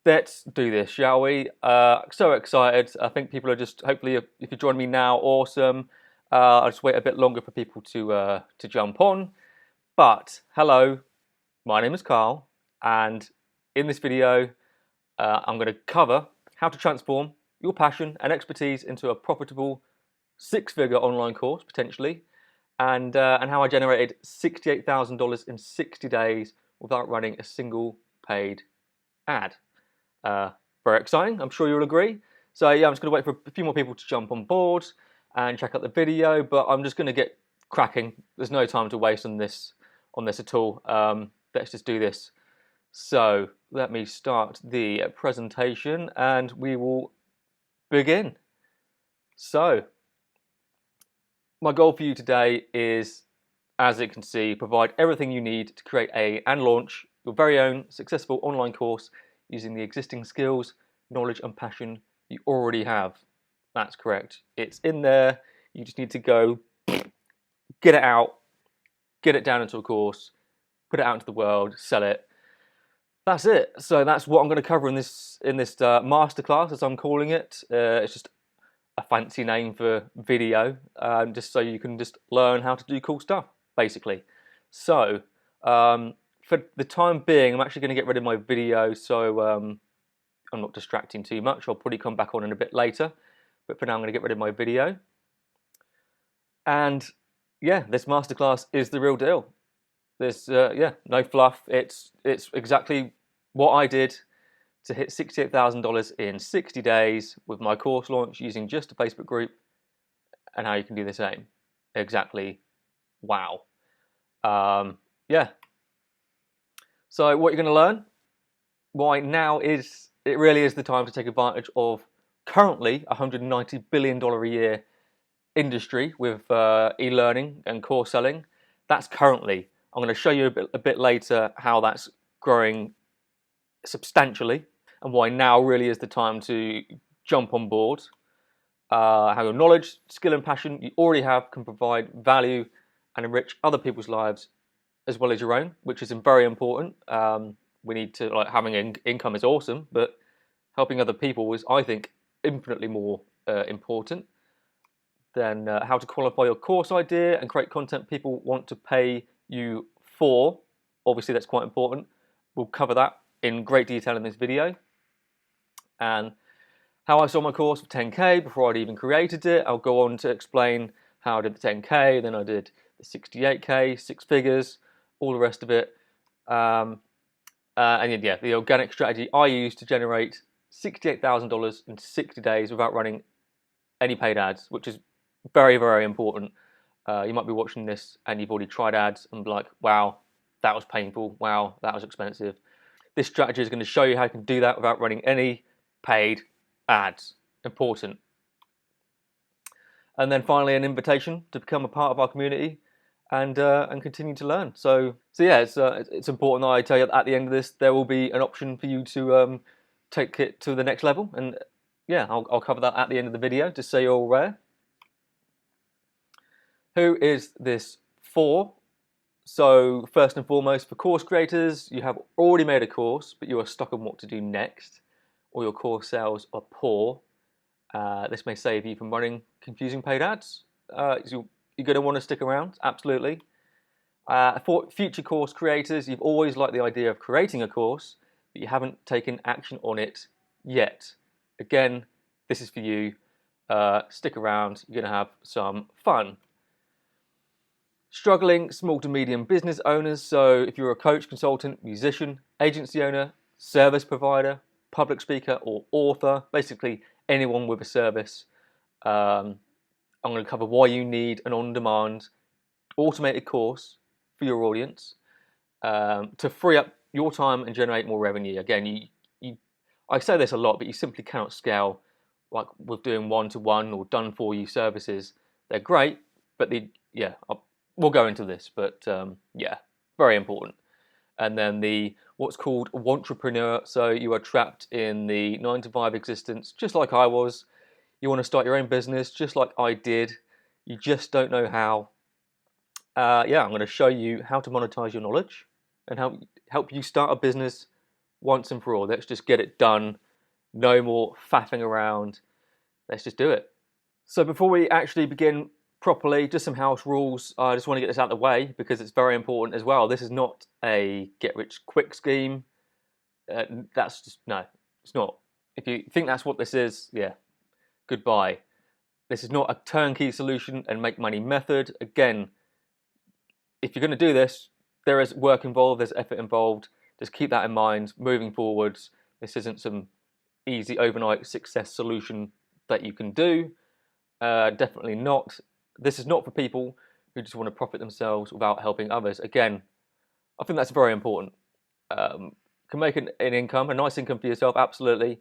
let's do this, shall we? So excited. I think people are just, hopefully, if you join me now, awesome. I'll just wait a bit longer for people to jump on. But hello, my name is Carl, and in this video, I'm going to cover how to transform your passion and expertise into a profitable six-figure online course, potentially, and how I generated $68,000 in 60 days without running a single paid ad. Very exciting, I'm sure you'll agree. So yeah, I'm just going to wait for a few more people to jump on board and check out the video, but I'm just going to get cracking. There's no time to waste on this at all. Let's just do this. So let me start the presentation and we will begin. So my goal for you today is, as you can see, provide everything you need to create and launch your very own successful online course using the existing skills, knowledge and passion you already have. That's correct. It's in there. You just need to go get it out, get it down into a course, put it out into the world, sell it. That's it. So that's what I'm going to cover in this masterclass, as I'm calling it. It's just a fancy name for video, just so you can just learn how to do cool stuff, basically. So for the time being, I'm actually going to get rid of my video, so I'm not distracting too much. I'll probably come back on in a bit later, but for now I'm going to get rid of my video. And yeah, this masterclass is the real deal. There's no fluff. It's exactly what I did to hit $68,000 in 60 days with my course launch using just a Facebook group, and how you can do the same. Exactly. Wow. Yeah. So what you're going to learn, why now is, it really is the time to take advantage of currently $190 billion a year industry with e-learning and course selling. That's currently. I'm going to show you a bit later how that's growing substantially and why now really is the time to jump on board. How your knowledge, skill and passion you already have can provide value and enrich other people's lives as well as your own, which is very important. We need to, like, having income is awesome, but helping other people is, I think, infinitely more important. Then how to qualify your course idea and create content people want to pay you for. Obviously, that's quite important. We'll cover that in great detail in this video. And how I sold my course for 10K before I'd even created it. I'll go on to explain how I did the 10K, then I did the 68K, six figures, all the rest of it. And yeah, the organic strategy I used to generate $68,000 in 60 days without running any paid ads, which is very, very important. You might be watching this and you've already tried ads and be like, wow, that was painful. Wow, that was expensive. This strategy is going to show you how you can do that without running any paid ads. Important. And then finally, an invitation to become a part of our community and continue to learn. So yeah, it's important that I tell you at the end of this, there will be an option for you to take it to the next level. And yeah, I'll cover that at the end of the video, just so you're aware. Who is this for? So first and foremost, for course creators, you have already made a course, but you are stuck on what to do next, or your course sales are poor. This may save you from running confusing paid ads. You're going to want to stick around, absolutely. For future course creators, you've always liked the idea of creating a course, but you haven't taken action on it yet. Again, this is for you. Stick around, you're going to have some fun. Struggling small to medium business owners, so if you're a coach, consultant, musician, agency owner, service provider, public speaker or author, basically anyone with a service, I'm going to cover why you need an on-demand automated course for your audience to free up your time and generate more revenue. Again, I say this a lot, but you simply cannot scale like with doing one-to-one or done-for-you services. They're great, but we'll go into this, but yeah, very important. And then what's called entrepreneur. So you are trapped in the 9-to-5 existence, just like I was. You want to start your own business, just like I did. You just don't know how. Yeah, I'm going to show you how to monetize your knowledge and help you start a business once and for all. Let's just get it done. No more faffing around. Let's just do it. So before we actually begin properly, just some house rules. I just want to get this out of the way because it's very important as well. This is not a get-rich-quick scheme. That's just, no, it's not. If you think that's what this is, yeah, goodbye. This is not a turnkey solution and make money method. Again, if you're going to do this, there is work involved, there's effort involved. Just keep that in mind moving forwards. This isn't some easy overnight success solution that you can do. Definitely not. This is not for people who just want to profit themselves without helping others. Again, I think that's very important. Can make an income, a nice income for yourself, absolutely.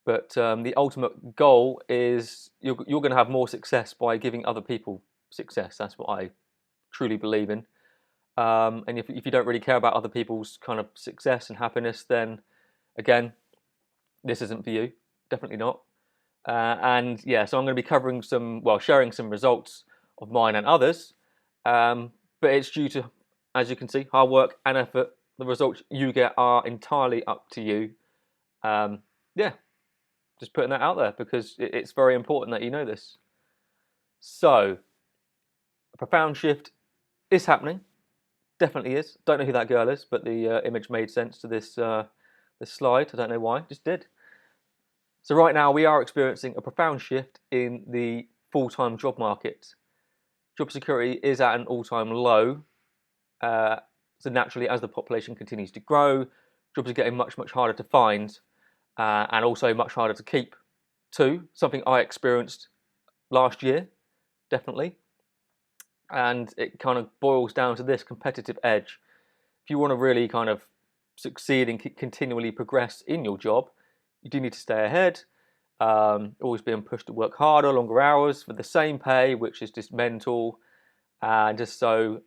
But the ultimate goal is you're going to have more success by giving other people success. That's what I truly believe in. And if you don't really care about other people's kind of success and happiness, then again, this isn't for you. Definitely not. And yeah, so I'm going to be covering sharing some results of mine and others. But it's due to, as you can see, hard work and effort. The results you get are entirely up to you. Yeah, just putting that out there because it's very important that you know this. So, a profound shift is happening. Definitely is. Don't know who that girl is, but the image made sense to this slide. I don't know why, just did. So right now we are experiencing a profound shift in the full-time job market. Job security is at an all-time low. So naturally, as the population continues to grow, jobs are getting much, much harder to find and also much harder to keep too. Something I experienced last year, definitely. And it kind of boils down to this competitive edge. If you want to really kind of succeed and continually progress in your job, you do need to stay ahead, always being pushed to work harder, longer hours for the same pay, which is just mental, and just so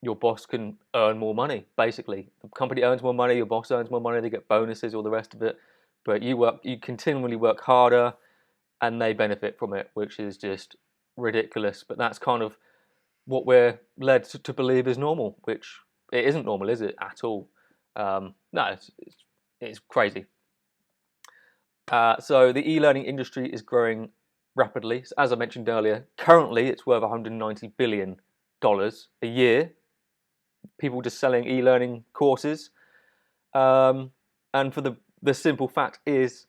your boss can earn more money, basically. The company earns more money, your boss earns more money, they get bonuses, all the rest of it. But you continually work harder and they benefit from it, which is just ridiculous. But that's kind of what we're led to believe is normal, which it isn't normal, is it, at all? No, it's crazy. So the e-learning industry is growing rapidly. So as I mentioned earlier, currently it's worth $190 billion a year. People just selling e-learning courses, and for the simple fact is,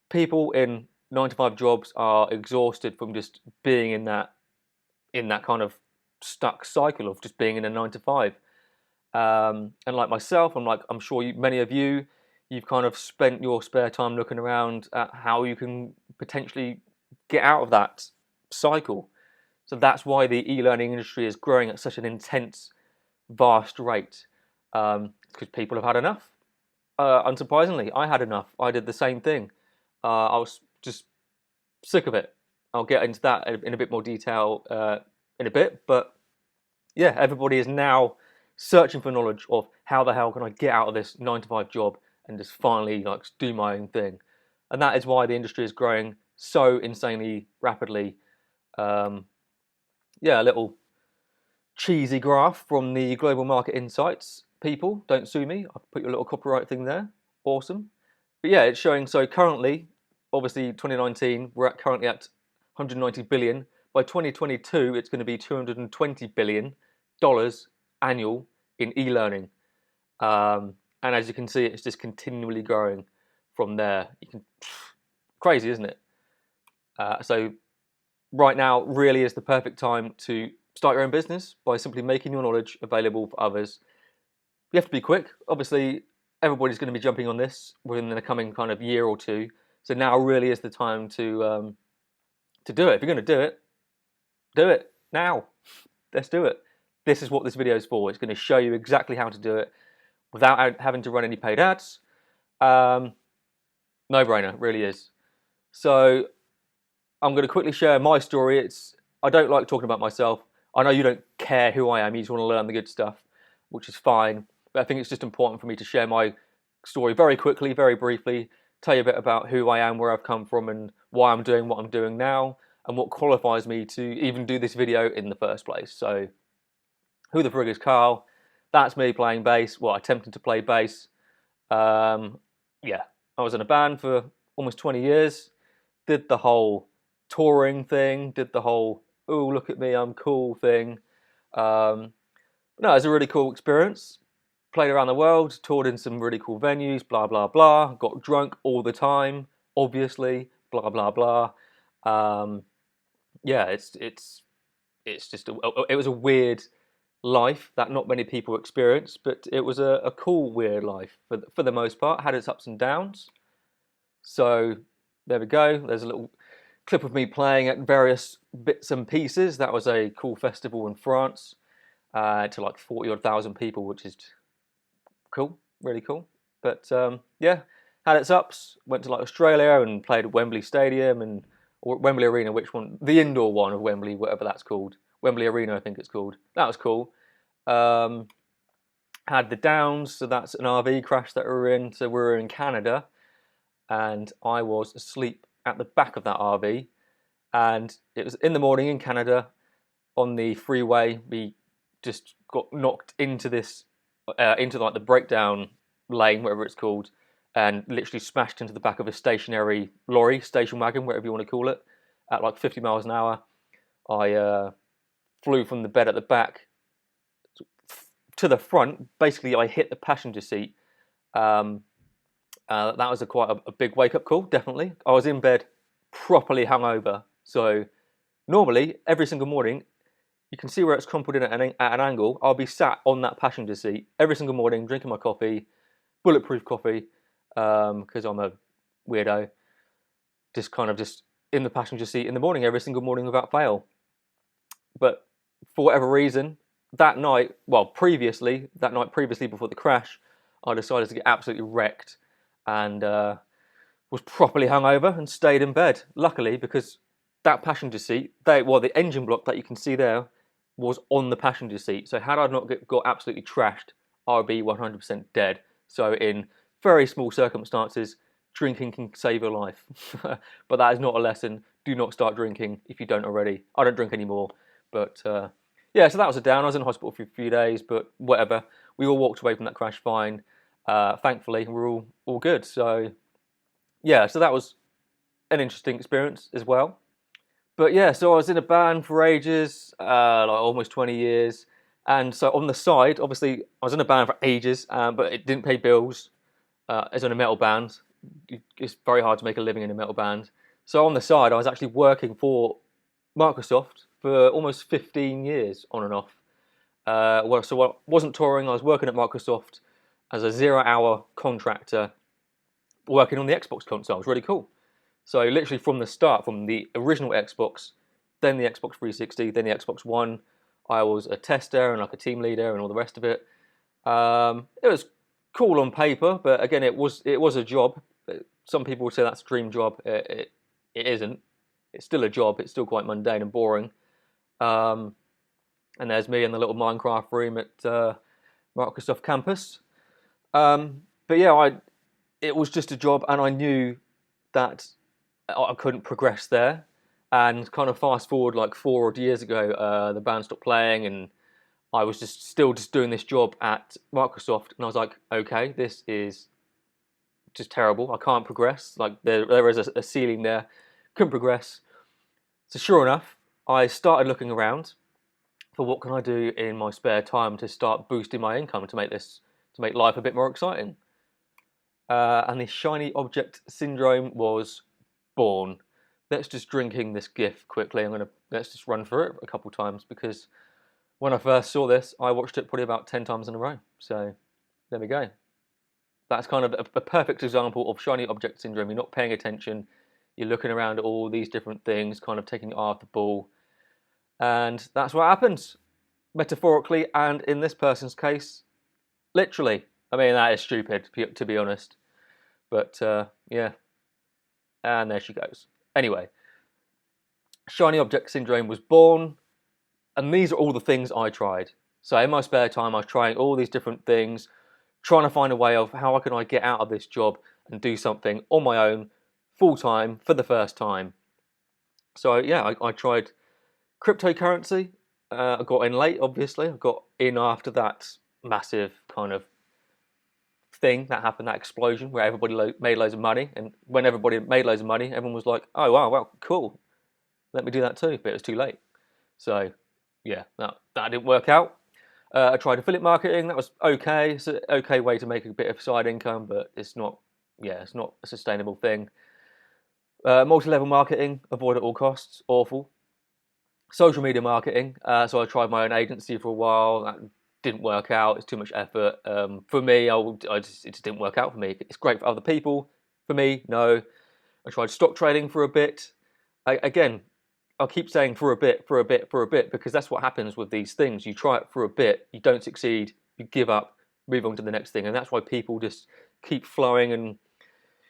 people in 9-to-5 jobs are exhausted from just being in that kind of stuck cycle of just being in a 9-to-5. And like myself, I'm sure many of you've kind of spent your spare time looking around at how you can potentially get out of that cycle. So that's why the e-learning industry is growing at such an intense, vast rate, because people have had enough. Unsurprisingly, I had enough. I did the same thing. I was just sick of it. I'll get into that in a bit more detail in a bit, but yeah, everybody is now searching for knowledge of how the hell can I get out of this 9-to-5 job and just finally do my own thing. And that is why the industry is growing so insanely rapidly. Yeah, a little cheesy graph from the Global Market Insights people. Don't sue me. I've put your little copyright thing there. Awesome. But yeah, it's showing, so currently, obviously 2019, we're currently at 190 billion. By 2022, it's going to be $220 billion annual in e-learning. And as you can see, it's just continually growing from there. Crazy, isn't it? So right now really is the perfect time to start your own business by simply making your knowledge available for others. You have to be quick. Obviously, everybody's going to be jumping on this within the coming kind of year or two. So now really is the time to do it. If you're going to do it now. Let's do it. This is what this video is for. It's going to show you exactly how to do it without having to run any paid ads. No-brainer, really is. So I'm going to quickly share my story. I don't like talking about myself. I know you don't care who I am. You just want to learn the good stuff, which is fine. But I think it's just important for me to share my story very quickly, very briefly, tell you a bit about who I am, where I've come from, and why I'm doing what I'm doing now, and what qualifies me to even do this video in the first place. So, who the frig is Carl? That's me playing bass, well, attempting to play bass. Yeah, I was in a band for almost 20 years, did the whole touring thing, did the whole, oh, look at me, I'm cool thing. No, it was a really cool experience. Played around the world, toured in some really cool venues, blah, blah, blah. Got drunk all the time, obviously, blah, blah, blah. Um, yeah, it's just, it was a weird life that not many people experience, but it was a cool, weird life for the most part. Had its ups and downs. So there we go. There's a little clip of me playing at various bits and pieces. That was a cool festival in France to like 40 odd thousand people, which is cool, really cool. But yeah, had its ups. Went to like Australia and played at Wembley Stadium or Wembley Arena, which one? The indoor one of Wembley, whatever that's called. Wembley Arena, I think it's called. That was cool. Had the Downs, so that's an RV crash that we were in. So we were in Canada, and I was asleep at the back of that RV, and it was in the morning in Canada on the freeway. We just got knocked into this, into like the breakdown lane, whatever it's called, and literally smashed into the back of a stationary lorry, station wagon, whatever you want to call it, at like 50 miles an hour. I flew from the bed at the back to the front. Basically, I hit the passenger seat. That was quite a big wake-up call, definitely. I was in bed properly hungover. So normally, every single morning, you can see where it's crumpled in at an angle. I'll be sat on that passenger seat every single morning, drinking my coffee, bulletproof coffee, because I'm a weirdo. Just kind of just in the passenger seat in the morning, every single morning without fail. But for whatever reason, that night previously before the crash, I decided to get absolutely wrecked and was properly hungover and stayed in bed. Luckily, because that passenger seat, the engine block that you can see there was on the passenger seat. So had I not got absolutely trashed, I would be 100% dead. So in very small circumstances, drinking can save your life. But that is not a lesson. Do not start drinking if you don't already. I don't drink anymore. But yeah, so that was a down. I was in hospital for a few days, but whatever. We all walked away from that crash fine. Thankfully, we're all good. So yeah, so that was an interesting experience as well. But yeah, so I was in a band for ages, like almost 20 years. And so on the side, obviously, I was in a band for ages, but it didn't pay bills. As in a metal band, it's very hard to make a living in a metal band. So on the side, I was actually working for Microsoft for almost 15 years on and off. So I wasn't touring, I was working at Microsoft as a 0-hour contractor working on the Xbox console. It was really cool. So literally from the start, from the original Xbox, then the Xbox 360, then the Xbox One, I was a tester and like a team leader and all the rest of it. It was cool on paper, but again, it was a job. Some people would say that's a dream job. It isn't. It's still a job. It's still quite mundane and boring. And there's me in the little Minecraft room at Microsoft campus. But yeah, it was just a job, and I knew that I couldn't progress there. And kind of fast forward like 4 odd years ago, the band stopped playing, and I was still doing this job at Microsoft, and I was like, okay, this is just terrible. I can't progress. Like there is a ceiling there. Couldn't progress. So sure enough, I started looking around for what can I do in my spare time to start boosting my income to make life a bit more exciting. And the shiny object syndrome was born. Let's just drink in this GIF quickly. Let's just run through it a couple times, because when I first saw this, I watched it probably about 10 times in a row. So there we go. That's kind of a perfect example of shiny object syndrome. You're not paying attention. You're looking around at all these different things, kind of taking eye off the ball. And that's what happens, metaphorically, and in this person's case, literally. I mean, that is stupid, to be honest. But yeah, and there she goes. Anyway, shiny object syndrome was born, and these are all the things I tried. So in my spare time, I was trying all these different things, trying to find a way of how can I get out of this job and do something on my own, full time, for the first time. So yeah, I tried cryptocurrency. I got in late, obviously. I got in after that massive kind of thing that happened, that explosion where everybody made loads of money. And when everybody made loads of money, everyone was like, oh, wow, well, cool. Let me do that too. But it was too late. So, yeah, that didn't work out. I tried affiliate marketing. That was okay. It's an okay way to make a bit of side income, but it's not a sustainable thing. Multi-level marketing, avoid at all costs, awful. Social media marketing. So I tried my own agency for a while. That didn't work out. It's too much effort. For me, it just didn't work out for me. It's great for other people. For me, no. I tried stock trading for a bit. Again, I'll keep saying for a bit, because that's what happens with these things. You try it for a bit, you don't succeed, you give up, move on to the next thing. And that's why people just keep flowing and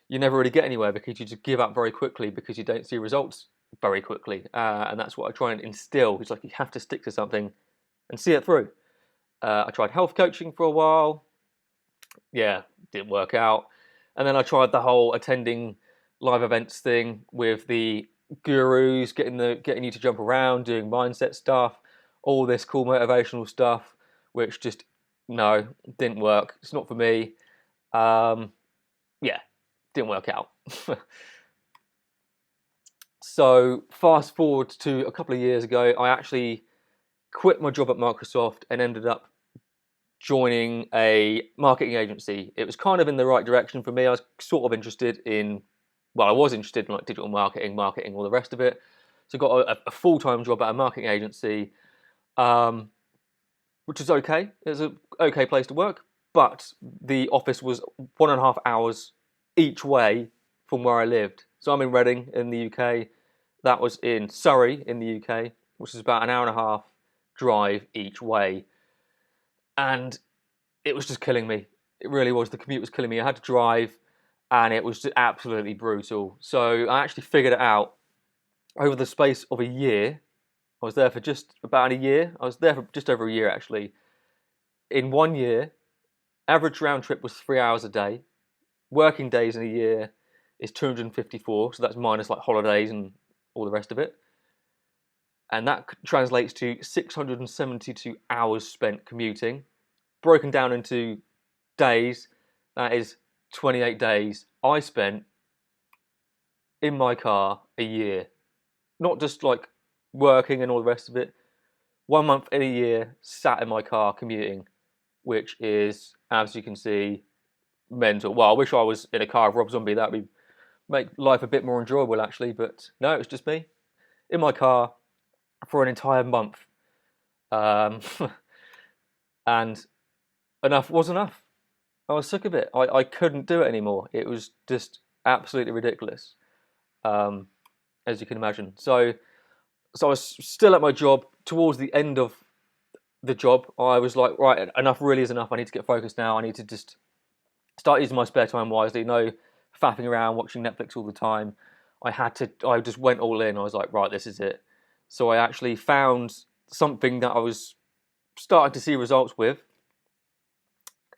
you never really get anywhere, because you just give up very quickly because you don't see results very quickly. And that's what I try and instill. It's like you have to stick to something and see it through. I tried health coaching for a while. Yeah, didn't work out. And then I tried the whole attending live events thing with the gurus, getting you to jump around, doing mindset stuff, all this cool motivational stuff, which just didn't work. It's not for me. Yeah, didn't work out. So fast forward to a couple of years ago, I actually quit my job at Microsoft and ended up joining a marketing agency. It was kind of in the right direction for me. I was sort of interested in, I was interested in like digital marketing, all the rest of it. So I got a full-time job at a marketing agency, which is okay. It was an okay place to work, but the office was 1.5 hours each way from where I lived. So I'm in Reading in the UK. That was in Surrey in the UK, which is about an 1.5 hour drive each way. And it was just killing me. It really was. The commute was killing me. I had to drive, and it was just absolutely brutal. So I actually figured it out over the space of a year. I was there for just about a year. I was there for just over a year, actually. In 1 year, average round trip was 3 hours a day. Working days in a year is 254, so that's minus like holidays and all the rest of it. And that translates to 672 hours spent commuting. Broken down into days, that is 28 days I spent in my car a year. Not just like working and all the rest of it. 1 month in a year sat in my car commuting, which is, as you can see, mental. Well, I wish I was in a car with Rob Zombie. That would make life a bit more enjoyable, actually. But no, it was just me in my car for an entire month. And enough was enough. I was sick of it. I couldn't do it anymore. It was just absolutely ridiculous, as you can imagine. So I was still at my job. Towards the end of the job, I was like, right, enough really is enough. I need to get focused now. I need to just start using my spare time wisely. No faffing around, watching Netflix all the time. I just went all in. I was like, right, this is it. So I actually found something that I was starting to see results with,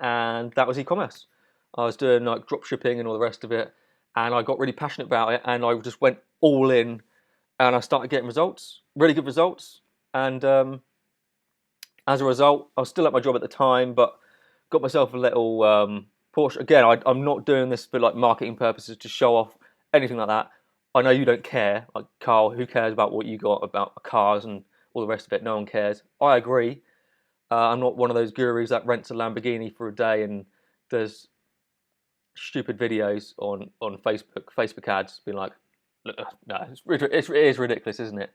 and that was e-commerce. I was doing like drop shipping and all the rest of it, and I got really passionate about it, and I just went all in, and I started getting results, really good results. And as a result, I was still at my job at the time, but got myself a little Porsche. Again, I'm not doing this for like marketing purposes to show off anything like that. I know you don't care, like Carl. Who cares about what you got about cars and all the rest of it? No one cares. I agree. I'm not one of those gurus that rents a Lamborghini for a day and does stupid videos on Facebook ads, being like, no, it is ridiculous, isn't it?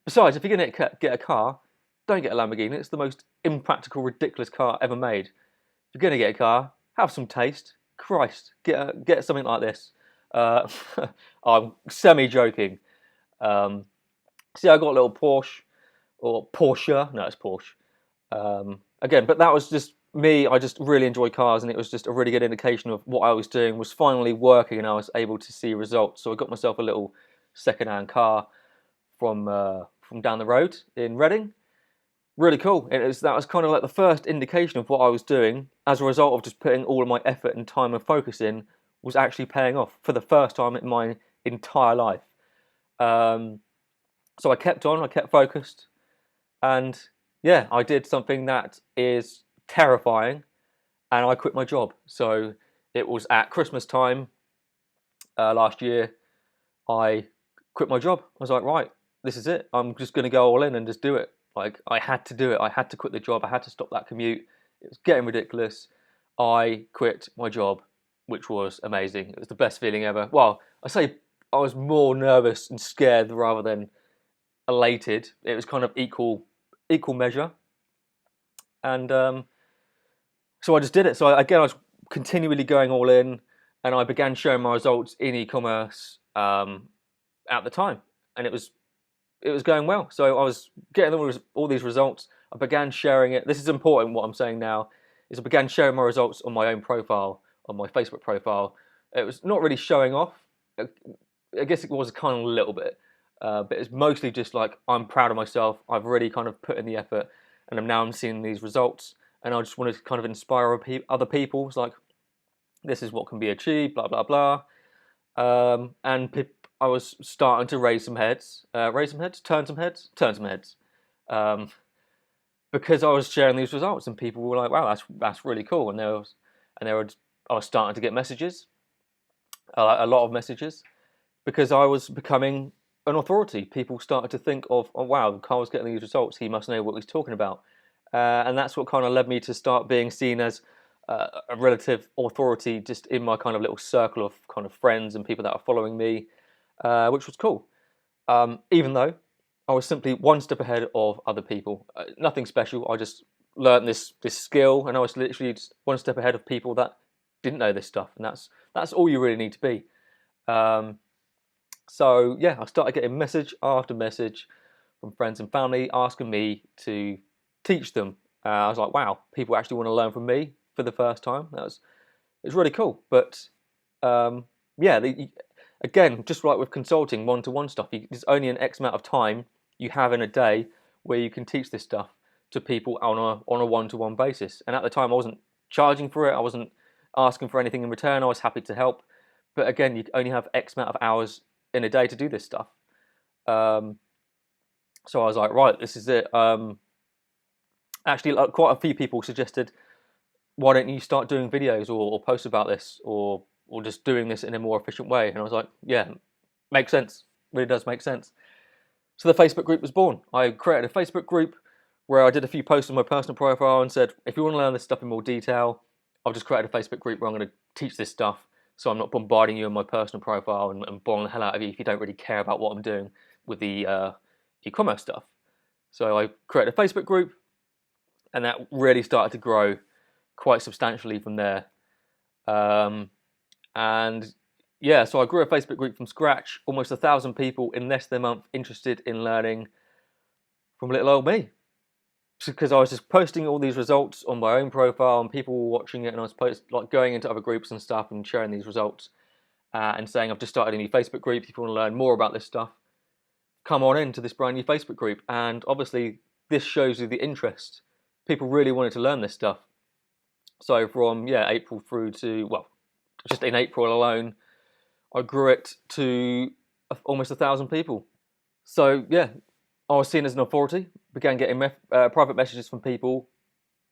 Besides, if you're going to get a car, don't get a Lamborghini. It's the most impractical, ridiculous car ever made. If you're going to get a car, have some taste. Christ, get something like this. I'm semi-joking. See, I got a little Porsche, or Porsche. No, it's Porsche. Again, but that was just me. I just really enjoy cars, and it was just a really good indication of what I was doing was finally working, and I was able to see results. So I got myself a little second-hand car from down the road in Reading. Really cool. That was kind of like the first indication of what I was doing as a result of just putting all of my effort and time and focus in was actually paying off for the first time in my entire life. So I kept on, I kept focused, and yeah, I did something that is terrifying, and I quit my job. So it was at Christmas time last year. I quit my job. I was like, right, this is it. I'm just going to go all in and just do it. Like, I had to do it. I had to quit the job. I had to stop that commute. It was getting ridiculous. I quit my job, which was amazing. It was the best feeling ever. Well, I say I was more nervous and scared rather than elated. It was kind of equal measure. And so I just did it. So again, I was continually going all in, and I began showing my results in e-commerce at the time, and it was going well. So I was getting all these results. I began sharing it. This is important. What I'm saying now is I began sharing my results on my own profile, on my Facebook profile. It was not really showing off. I guess it was kind of a little bit, but it's mostly just like, I'm proud of myself. I've really kind of put in the effort, and I'm seeing these results, and I just wanted to kind of inspire other people. It's like, this is what can be achieved, blah blah blah. I was starting to turn some heads, because I was sharing these results, and people were like, "Wow, that's really cool." And I was starting to get messages, a lot of messages, because I was becoming an authority. People started to think of, "Oh wow, Carl's getting these results. He must know what he's talking about," and that's what kind of led me to start being seen as a relative authority just in my kind of little circle of kind of friends and people that are following me, which was cool. Even though I was simply one step ahead of other people, nothing special. I just learned this skill, and I was literally just one step ahead of people that didn't know this stuff, and that's all you really need to be. So yeah, I started getting message after message from friends and family asking me to teach them. I was like, wow, people actually want to learn from me for the first time. It's really cool. But yeah, again, just like with consulting, one-to-one stuff, there's only an X amount of time you have in a day where you can teach this stuff to people on a one-to-one basis. And at the time, I wasn't charging for it. I wasn't asking for anything in return. I was happy to help. But again, you only have X amount of hours in a day to do this stuff. So I was like, right, this is it. Actually, quite a few people suggested, why don't you start doing videos or post about this, or just doing this in a more efficient way? And I was like, yeah, makes sense. Really does make sense. So the Facebook group was born. I created a Facebook group where I did a few posts on my personal profile and said, if you want to learn this stuff in more detail, I've just created a Facebook group where I'm going to teach this stuff, so I'm not bombarding you on my personal profile and boring the hell out of you if you don't really care about what I'm doing with the e-commerce stuff. So I created a Facebook group, and that really started to grow quite substantially from there. And yeah, so I grew a Facebook group from scratch, almost 1,000 people in less than a month interested in learning from little old me. Because I was just posting all these results on my own profile, and people were watching it, and I was going into other groups and stuff and sharing these results and saying, I've just started a new Facebook group. If you want to learn more about this stuff, come on into this brand new Facebook group. And obviously this shows you the interest. People really wanted to learn this stuff. So from April through to, well, just in April alone, I grew it to almost 1,000 people. So yeah, I was seen as an authority, began getting private messages from people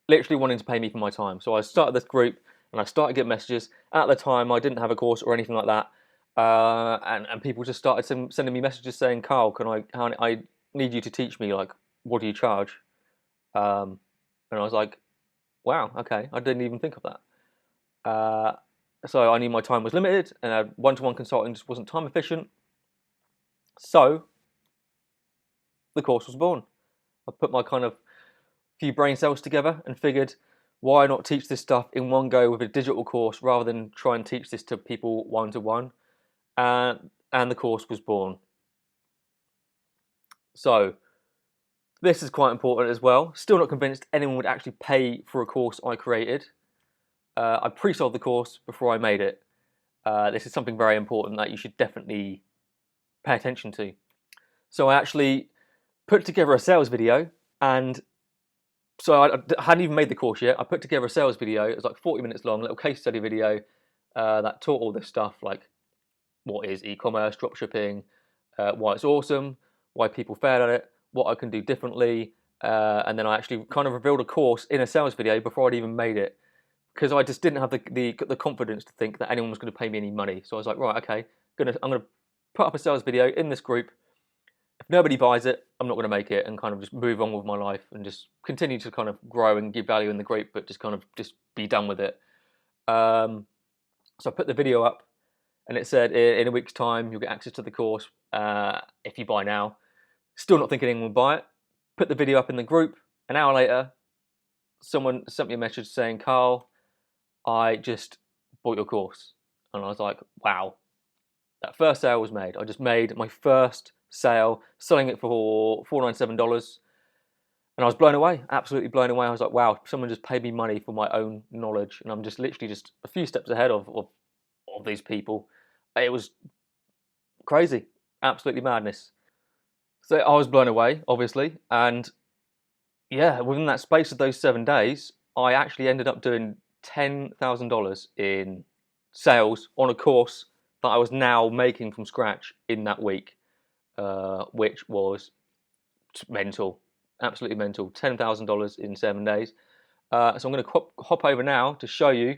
literally wanting to pay me for my time. So I started this group and I started getting messages. At the time, I didn't have a course or anything like that. And people just started sending me messages saying, Carl, I need you to teach me, like, what do you charge? And I was like, wow, okay, I didn't even think of that. So I knew my time was limited, and one-to-one consulting just wasn't time efficient. So the course was born. I put my kind of few brain cells together and figured, why not teach this stuff in one go with a digital course rather than try and teach this to people one-to-one? And the course was born. So this is quite important as well. Still not convinced anyone would actually pay for a course I created. I pre-sold the course before I made it. This is something very important that you should definitely pay attention to. So I actually put together a sales video, and so I hadn't even made the course yet. I put together a sales video. It was like 40 minutes long, a little case study video that taught all this stuff, like what is e-commerce, dropshipping, why it's awesome, why people fail at it, what I can do differently, and then I actually kind of revealed a course in a sales video before I'd even made it. because I just didn't have the confidence to think that anyone was going to pay me any money. So I was like, right, okay, I'm gonna put up a sales video in this group. If nobody buys it, I'm not going to make it, and kind of just move on with my life and just continue to kind of grow and give value in the group, but just kind of just be done with it. So I put the video up, and it said in a week's time you'll get access to the course if you buy now. Still not thinking anyone will buy it. Put the video up in the group. An hour later, someone sent me a message saying, Carl, I just bought your course. And I was like, wow, that first sale was made. I just made my first sale, selling it for $497. And I was blown away, absolutely blown away. I was like, wow, someone just paid me money for my own knowledge. And I'm just literally just a few steps ahead of these people. It was crazy, absolutely madness. So I was blown away, obviously. And yeah, within that space of those 7 days, I actually ended up doing $10,000 in sales on a course that I was now making from scratch in that week, which was mental, absolutely mental. $10,000 in 7 days. So I'm going to hop over now to show you.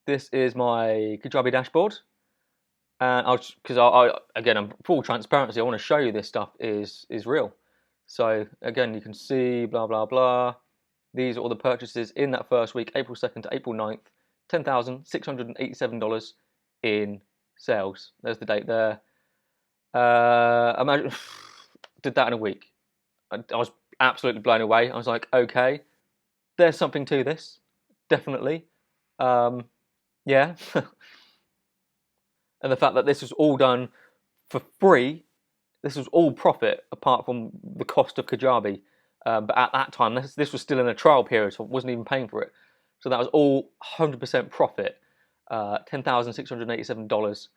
This is my Kajabi dashboard. Because again, I'm full transparency. I want to show you this stuff is real. So again, you can see blah blah blah. These are all the purchases in that first week, April 2nd to April 9th. $10,687 in sales. There's the date there. Imagine did that in a week. I was absolutely blown away. I was like, okay, there's something to this, definitely. Yeah. And the fact that this was all done for free, this was all profit apart from the cost of Kajabi. But at that time, this was still in a trial period, so I wasn't even paying for it. So that was all 100% profit. $10,687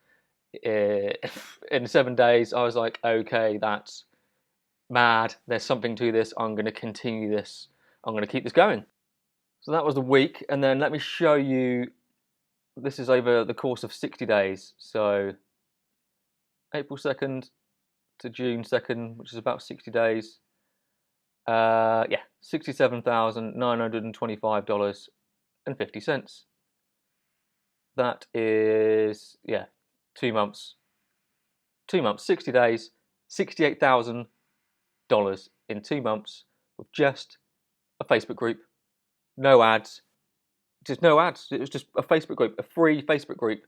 in 7 days. I was like, okay, that's mad. There's something to this. I'm going to continue this. I'm going to keep this going. So that was the week. And then let me show you. This is over the course of 60 days. So April 2nd to June 2nd, which is about 60 days. Yeah, $67,925.50. That is, yeah, 2 months. 2 months, 60 days, $68,000 in 2 months with just a Facebook group, no ads. Just no ads. It was just a Facebook group, a free Facebook group,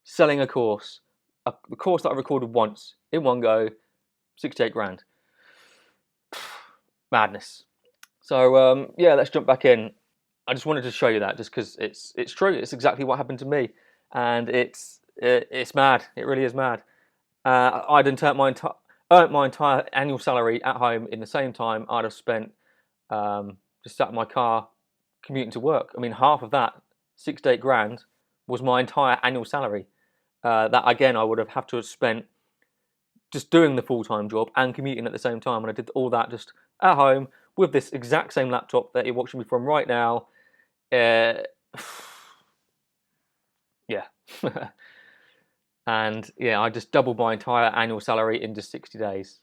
selling a course, the course that I recorded once in one go, 68 grand. Madness. So yeah, let's jump back in. I just wanted to show you that, just because it's true. It's exactly what happened to me, and it's mad. It really is mad. I'd earned my entire annual salary at home in the same time I'd have spent just sat in my car commuting to work. I mean, half of that, 6 to 8 grand, was my entire annual salary. That again, I would have to have spent just doing the full-time job and commuting at the same time. And I did all that just at home with this exact same laptop that you're watching me from right now. Yeah. And yeah, I just doubled my entire annual salary in just 60 days.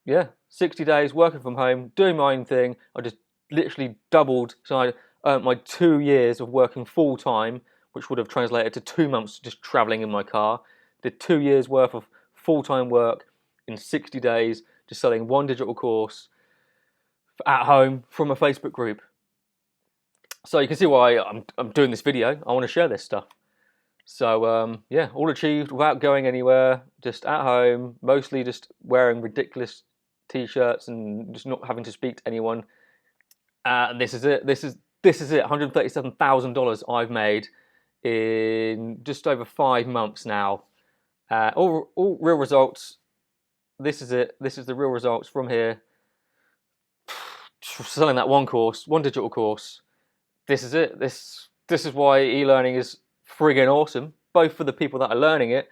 Yeah, 60 days working from home, doing my own thing. I just literally doubled. So I earned my 2 years of working full time, which would have translated to 2 months just traveling in my car. Did 2 years worth of full time work in 60 days, just selling one digital course at home from a Facebook group. So you can see why I'm doing this video. I want to share this stuff. So yeah, all achieved without going anywhere, just at home, mostly just wearing ridiculous t-shirts and just not having to speak to anyone. This is it. This is it. $137,000 I've made in just over 5 months now. All real results. This is it. This is the real results from here. Selling that one course, one digital course. This is it. This is why e-learning is friggin' awesome, both for the people that are learning it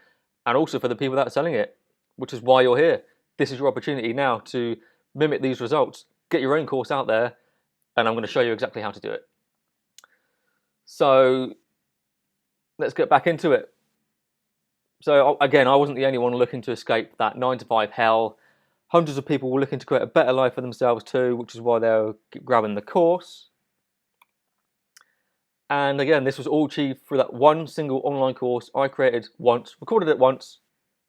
and also for the people that are selling it, which is why you're here. This is your opportunity now to mimic these results, get your own course out there, and I'm going to show you exactly how to do it. So let's get back into it. So again, I wasn't the only one looking to escape that 9-to-5 hell. Hundreds of people were looking to create a better life for themselves too, which is why they were grabbing the course. And again, this was all achieved through that one single online course I created once, recorded it once,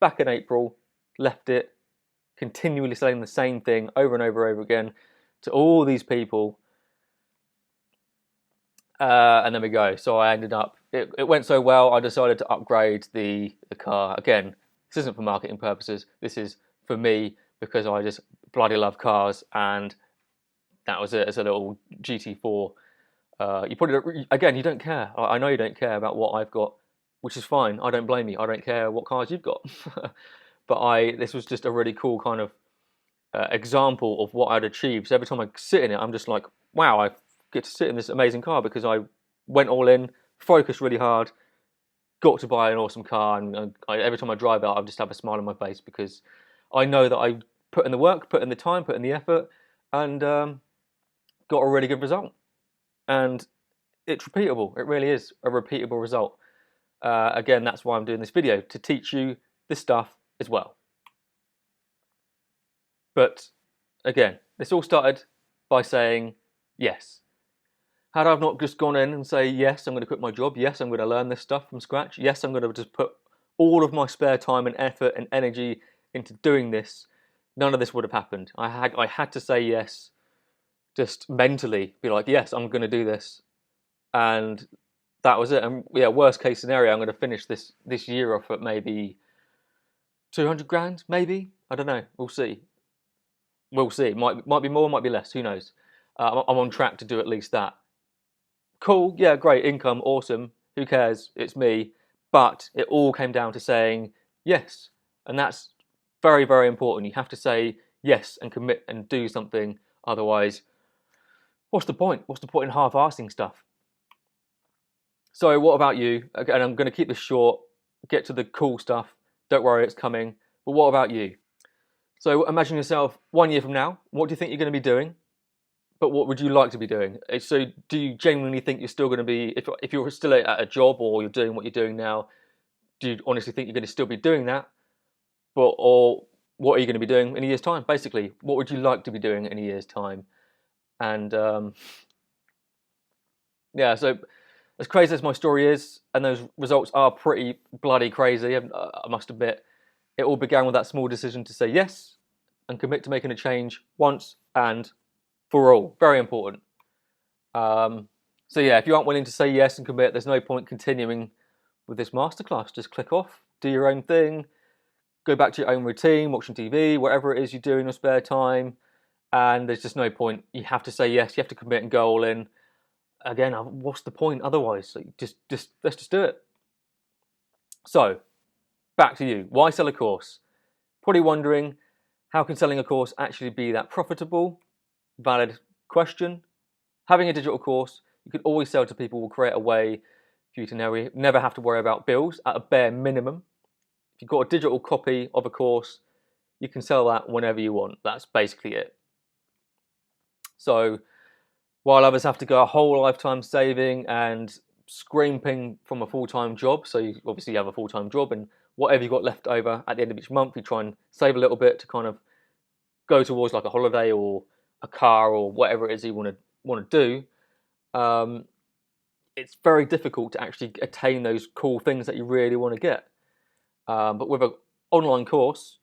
back in April, left it, continually saying the same thing over and over and over again to all these people. And there we go. So I ended up, it went so well, I decided to upgrade the car. Again, this isn't for marketing purposes. This is for me because I just bloody love cars, and that was it. As a little GT4. You probably, again, you don't care. I know you don't care about what I've got, which is fine. I don't blame you. I don't care what cars you've got. But this was just a really cool kind of example of what I'd achieved. So every time I sit in it, I'm just like, wow, I get to sit in this amazing car because I went all in, focused really hard, got to buy an awesome car, and every time I drive out, I just have a smile on my face because I know that I put in the work, put in the time, put in the effort, and got a really good result. And it's repeatable. It really is a repeatable result. Again, that's why I'm doing this video, to teach you this stuff as well. But again, this all started by saying yes. Had I not just gone in and say, yes, I'm going to quit my job, yes, I'm going to learn this stuff from scratch, yes, I'm going to just put all of my spare time and effort and energy into doing this, none of this would have happened. I had to say yes, just mentally be like, yes, I'm going to do this. And that was it. And yeah, worst case scenario, I'm going to finish this year off at maybe 200 grand, maybe. I don't know. We'll see. We'll see. Might be more, might be less. Who knows? I'm on track to do at least that. Cool. Yeah, great. Income. Awesome. Who cares? It's me. But it all came down to saying yes. And that's very, very important. You have to say yes and commit and do something. Otherwise, what's the point? What's the point in half-assing stuff? So what about you? Again, I'm going to keep this short, get to the cool stuff. Don't worry, it's coming. But what about you? So imagine yourself 1 year from now. What do you think you're going to be doing? But what would you like to be doing? So do you genuinely think you're still going to be, if you're still at a job or you're doing what you're doing now, do you honestly think you're going to still be doing that? Or what are you going to be doing in a year's time? Basically, what would you like to be doing in a year's time? And yeah, so as crazy as my story is, and those results are pretty bloody crazy, I must admit, it all began with that small decision to say yes and commit to making a change once and for all. Very important. So yeah, if you aren't willing to say yes and commit, there's no point continuing with this masterclass. Just click off, do your own thing, go back to your own routine, watching TV, whatever it is you do in your spare time, and there's just no point. You have to say yes, you have to commit and go all in. Again, what's the point otherwise? So let's just do it. So, back to you. Why sell a course? Probably wondering, how can selling a course actually be that profitable? Valid question. Having a digital course, you can always sell to people, will create a way for you to never have to worry about bills at a bare minimum. If you've got a digital copy of a course, you can sell that whenever you want. That's basically it. So, while others have to go a whole lifetime saving and scraping from a full-time job, so you obviously have a full-time job, and whatever you've got left over at the end of each month, you try and save a little bit to kind of go towards like a holiday or a car or whatever it is you want to do. It's very difficult to actually attain those cool things that you really want to get. But with an online course,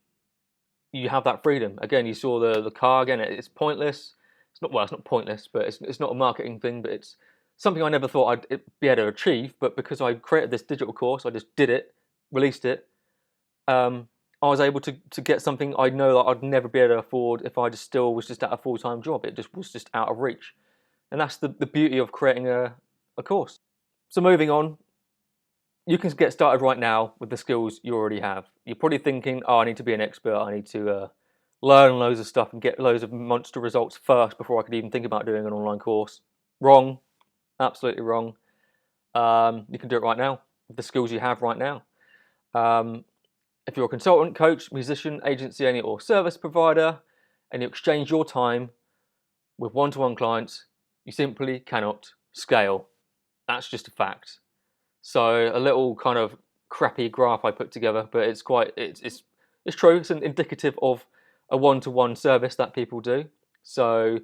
you have that freedom. Again, you saw the car. Again, it's pointless. It's not pointless, but it's not a marketing thing. But it's something I never thought I'd be able to achieve. But because I created this digital course, I just did it, released it. I was able to get something I know that I'd never be able to afford if I still was just at a full-time job. It was just out of reach. And that's the beauty of creating a course. So moving on, you can get started right now with the skills you already have. You're probably thinking, oh, I need to be an expert. I need to learn loads of stuff and get loads of monster results first before I could even think about doing an online course. Wrong. Absolutely wrong. You can do it right now with the skills you have right now. If you're a consultant, coach, musician, agency owner, or service provider, and you exchange your time with one-to-one clients, you simply cannot scale. That's just a fact. So a little kind of crappy graph I put together, but it's true. It's indicative of a one-to-one service that people do. So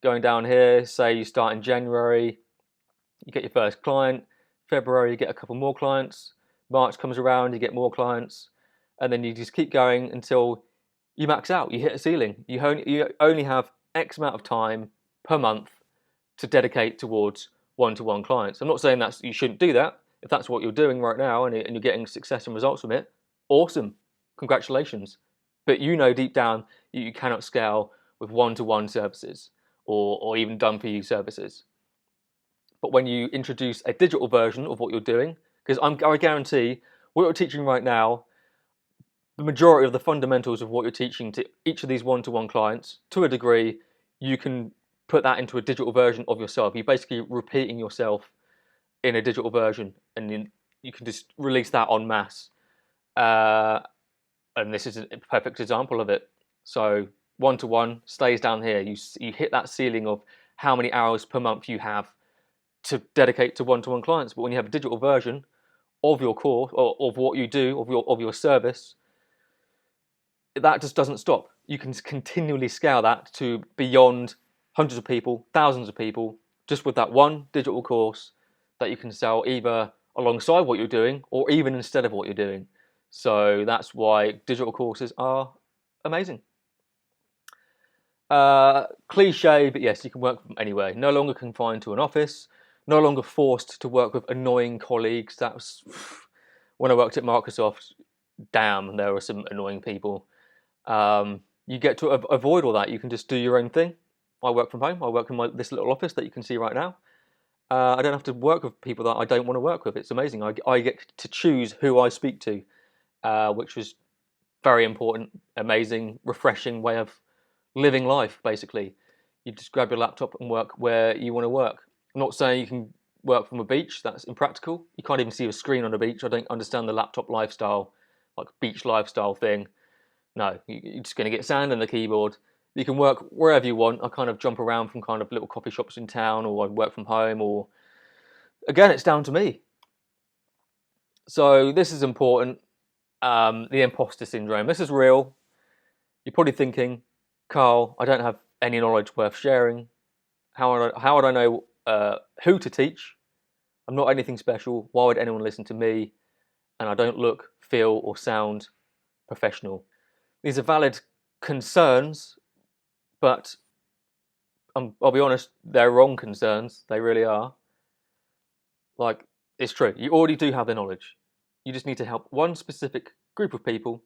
going down here, say you start in January, You get your first client. February, you get a couple more clients. March comes around, you get more clients, and then you just keep going until you max out. You hit a ceiling. You only have X amount of time per month to dedicate towards one-to-one clients. I'm not saying that you shouldn't do that. If that's what you're doing right now and you're getting success and results from it, awesome, congratulations. But you know deep down you cannot scale with one-to-one services or even done-for-you services. But when you introduce a digital version of what you're doing, because I guarantee what you're teaching right now, the majority of the fundamentals of what you're teaching to each of these one-to-one clients, to a degree, you can put that into a digital version of yourself. You're basically repeating yourself in a digital version, and you can just release that en masse. And this is a perfect example of it. So one-to-one stays down here. You hit that ceiling of how many hours per month you have to dedicate to one-to-one clients. But when you have a digital version of your course or of what you do, of your service, that just doesn't stop. You can continually scale that to beyond hundreds of people, thousands of people, just with that one digital course that you can sell either alongside what you're doing or even instead of what you're doing. So that's why digital courses are amazing. Cliche, but yes, you can work from anywhere. No longer confined to an office, no longer forced to work with annoying colleagues. That was when I worked at Microsoft. Damn, there were some annoying people. You get to avoid all that. You can just do your own thing. I work from home. I work in this little office that you can see right now. I don't have to work with people that I don't want to work with. It's amazing. I get to choose who I speak to, which was very important, amazing, refreshing way of living life, basically. You just grab your laptop and work where you want to work. I'm not saying you can work from a beach. That's impractical. You can't even see a screen on a beach. I don't understand the laptop lifestyle, like beach lifestyle thing. No, you're just going to get sand on the keyboard. You can work wherever you want. I kind of jump around from kind of little coffee shops in town, or I work from home, or again, it's down to me. So this is important. The imposter syndrome. This is real. You're probably thinking, Carl, I don't have any knowledge worth sharing. How would I know who to teach? I'm not anything special. Why would anyone listen to me? And I don't look, feel, or sound professional. These are valid concerns, but I'll be honest, they're wrong concerns. They really are. Like, it's true. You already do have the knowledge. You just need to help one specific group of people,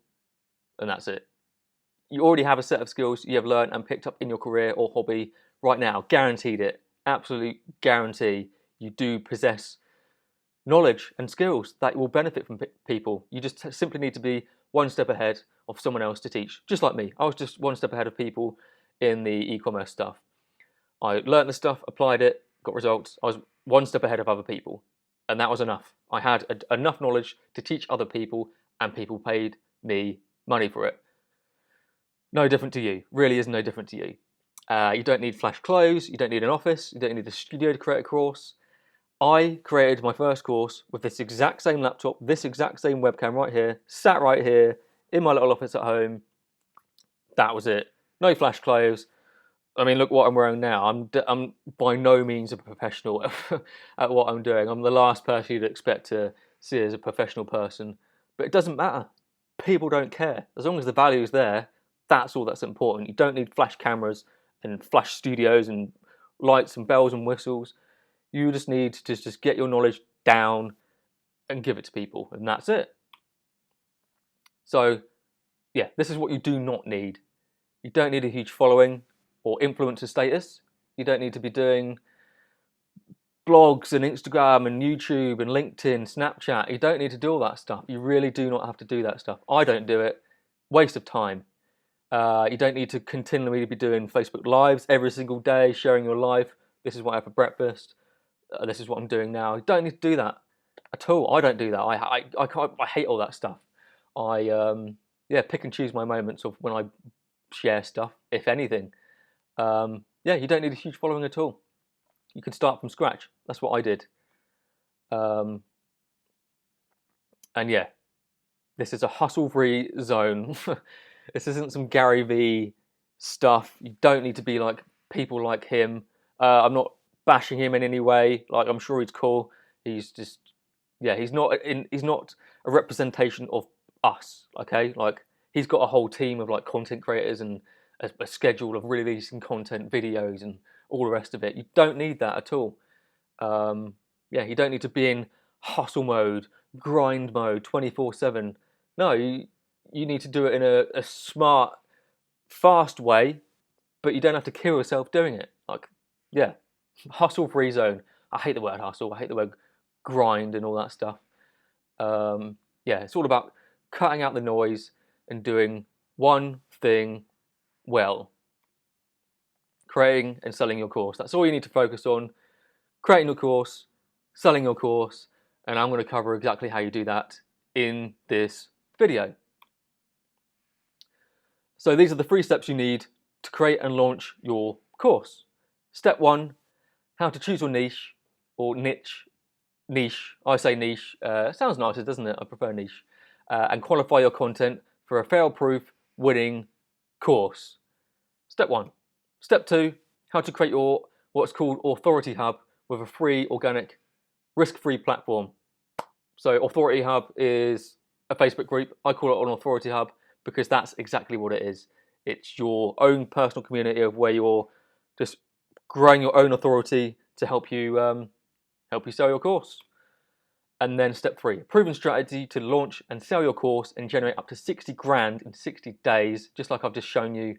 and that's it. You already have a set of skills you have learned and picked up in your career or hobby right now. Guaranteed it. Absolute guarantee. You do possess knowledge and skills that will benefit from people. You just simply need to be one step ahead of someone else to teach. Just like me. I was just one step ahead of people in the e-commerce stuff. I learned the stuff, applied it, got results. I was one step ahead of other people, and that was enough. I had enough knowledge to teach other people, and people paid me money for it. No different to you. Really is no different to you. You don't need flash clothes. You don't need an office. You don't need a studio to create a course. I created my first course with this exact same laptop, this exact same webcam right here, sat right here in my little office at home. That was it. No flash clothes. I mean, look what I'm wearing now. I'm by no means a professional at what I'm doing. I'm the last person you'd expect to see as a professional person. But it doesn't matter. People don't care. As long as the value is there, that's all that's important. You don't need flash cameras and flash studios and lights and bells and whistles. You just need to just get your knowledge down and give it to people, and that's it. So, yeah, this is what you do not need. You don't need a huge following or influencer status. You don't need to be doing blogs and Instagram and YouTube and LinkedIn, Snapchat. You don't need to do all that stuff. You really do not have to do that stuff. I don't do it. Waste of time. You don't need to continually be doing Facebook Lives every single day, sharing your life. This is what I have for breakfast. This is what I'm doing now. You don't need to do that at all. I don't do that. I hate all that stuff. I pick and choose my moments of when I share stuff, if anything. You don't need a huge following at all. You can start from scratch. That's what I did. And yeah, this is a hustle-free zone. This isn't some Gary Vee stuff. You don't need to be like people like him. I'm not bashing him in any way. Like, I'm sure he's cool. He's just, yeah, he's not a representation of us. Okay, like, he's got a whole team of like content creators and a schedule of releasing content, videos, and all the rest of it. You don't need that at all. Yeah, you don't need to be in hustle mode, grind mode, 24/7. No, you need to do it in a smart, fast way, but you don't have to kill yourself doing it. Like, yeah, hustle-free zone. I hate the word hustle. I hate the word grind and all that stuff. Yeah, it's all about cutting out the noise and doing one thing well. Creating and selling your course. That's all you need to focus on. Creating your course, selling your course, and I'm going to cover exactly how you do that in this video. So these are the 3 steps you need to create and launch your course. Step 1, how to choose your niche or niche. I say niche. Sounds nicer, doesn't it? I prefer niche. And qualify your content for a fail-proof winning course. Step 1. Step 2, how to create your what's called Authority Hub with a free, organic, risk-free platform. So Authority Hub is a Facebook group. I call it an Authority Hub because that's exactly what it is. It's your own personal community of where you're just growing your own authority to help you sell your course. And then step 3, a proven strategy to launch and sell your course and generate up to 60 grand in 60 days, just like I've just shown you,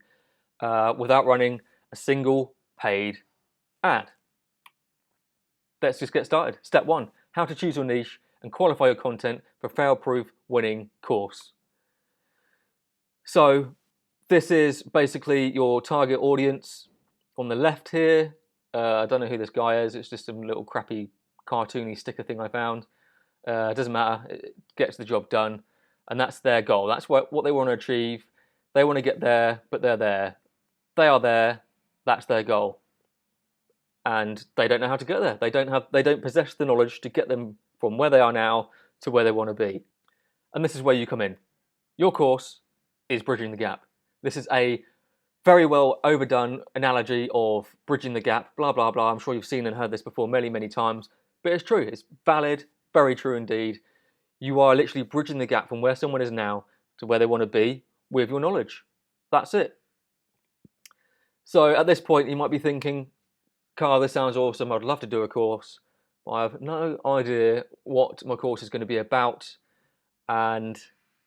without running a single paid ad. Let's just get started. Step 1, how to choose your niche and qualify your content for fail-proof winning course. So this is basically your target audience on the left here. I don't know who this guy is. It's just some little crappy cartoony sticker thing I found. It doesn't matter. It gets the job done. And that's their goal. That's what they want to achieve. They want to get there, but they're there. They are there. That's their goal. And they don't know how to get there. They don't possess the knowledge to get them from where they are now to where they want to be. And this is where you come in. Your course is bridging the gap. This is a very well overdone analogy of bridging the gap, blah, blah, blah. I'm sure you've seen and heard this before many, many times, but it's true. It's valid, very true indeed. You are literally bridging the gap from where someone is now to where they want to be with your knowledge. That's it. So at this point, you might be thinking, Carl, this sounds awesome. I'd love to do a course, but I have no idea what my course is going to be about. And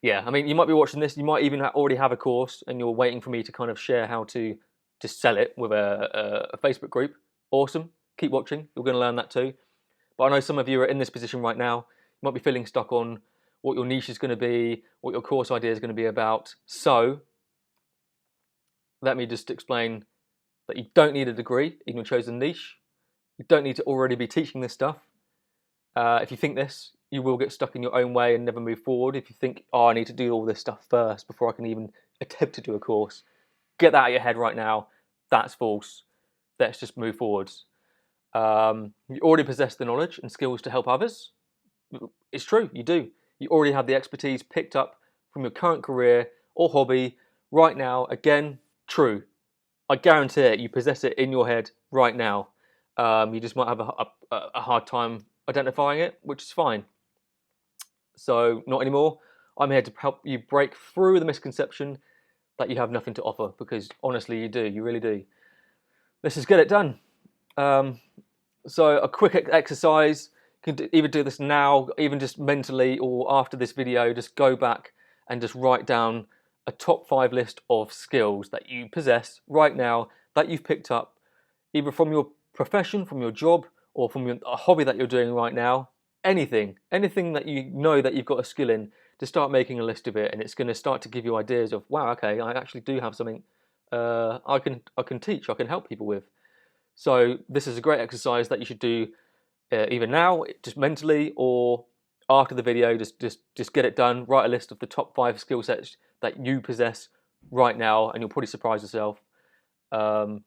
yeah, I mean, you might be watching this, you might even already have a course and you're waiting for me to kind of share how to sell it with a Facebook group. Awesome. Keep watching. You're going to learn that too. But I know some of you are in this position right now. You might be feeling stuck on what your niche is going to be, what your course idea is going to be about. So let me just explain that you don't need a degree in your chosen niche. You don't need to already be teaching this stuff. If you think this, you will get stuck in your own way and never move forward. If you think, oh, I need to do all this stuff first before I can even attempt to do a course, get that out of your head right now. That's false. Let's just move forwards. You already possess the knowledge and skills to help others. It's true, you do. You already have the expertise picked up from your current career or hobby right now. Again, true. I guarantee it, you possess it in your head right now. You just might have a hard time identifying it, which is fine. So not anymore. I'm here to help you break through the misconception that you have nothing to offer, because honestly you do, you really do. Let's just get it done. So a quick exercise, you can either do this now, even just mentally, or after this video, just go back and just write down a top 5 list of skills that you possess right now that you've picked up, either from your profession, from your job, or from a hobby that you're doing right now. Anything that you know that you've got a skill in, to start making a list of it, and it's going to start to give you ideas of, wow, okay, I actually do have something I can teach, I can help people with. So this is a great exercise that you should do either now, just mentally, or after the video. Just get it done. Write a list of the top 5 skill sets that you possess right now, and you'll probably surprise yourself. But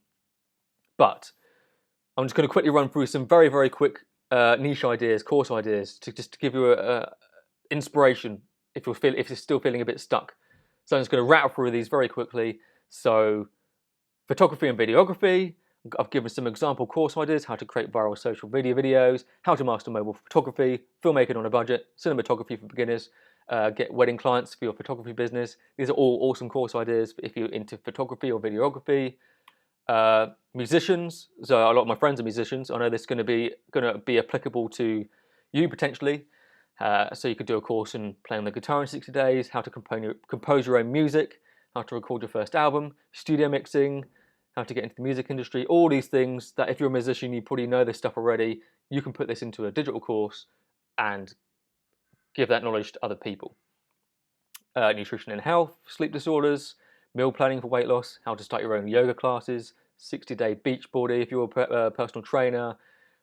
I'm just going to quickly run through some very, very quick niche ideas, course ideas, to give you a inspiration if you're still feeling a bit stuck. So I'm just going to rattle through these very quickly. So photography and videography, I've given some example course ideas: how to create viral social media videos, how to master mobile photography, filmmaking on a budget, cinematography for beginners, get wedding clients for your photography business. These are all awesome course ideas if you're into photography or videography. Musicians, so a lot of my friends are musicians. I know this is going to be applicable to you potentially. So you could do a course in playing the guitar in 60 days, how to compose your own music, how to record your first album, studio mixing, how to get into the music industry, all these things that if you're a musician, you probably know this stuff already. You can put this into a digital course and give that knowledge to other people. Nutrition and health, sleep disorders, meal planning for weight loss, how to start your own yoga classes, 60-day beach body if you're a personal trainer,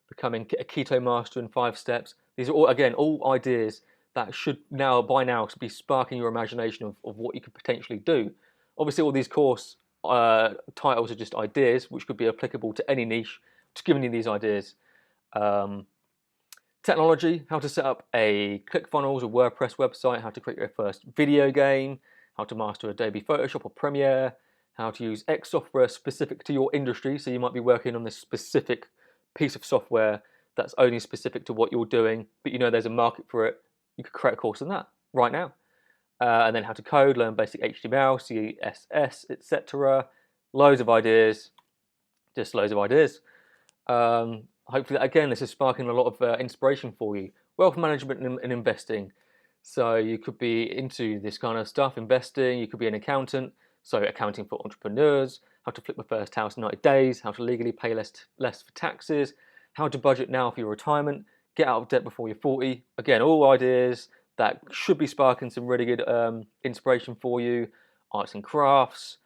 becoming a keto master in 5 steps. These are all, again, all ideas that should by now be sparking your imagination of what you could potentially do. Obviously, all these course titles are just ideas which could be applicable to any niche. Just giving you these ideas. Technology, how to set up a ClickFunnels or WordPress website, how to create your first video game, how to master Adobe Photoshop or Premiere, how to use X software specific to your industry. So you might be working on this specific piece of software that's only specific to what you're doing, but you know there's a market for it. You could create a course on that right now. And then how to code, learn basic HTML, CSS, etc. Loads of ideas, just loads of ideas. Hopefully, again, this is sparking a lot of inspiration for you. Wealth management and investing. So you could be into this kind of stuff, investing. You could be an accountant, so accounting for entrepreneurs. How to flip the first house in 90 days. How to legally pay less for taxes. How to budget now for your retirement. Get out of debt before you're 40. Again, all ideas that should be sparking some really good inspiration for you. Arts and crafts.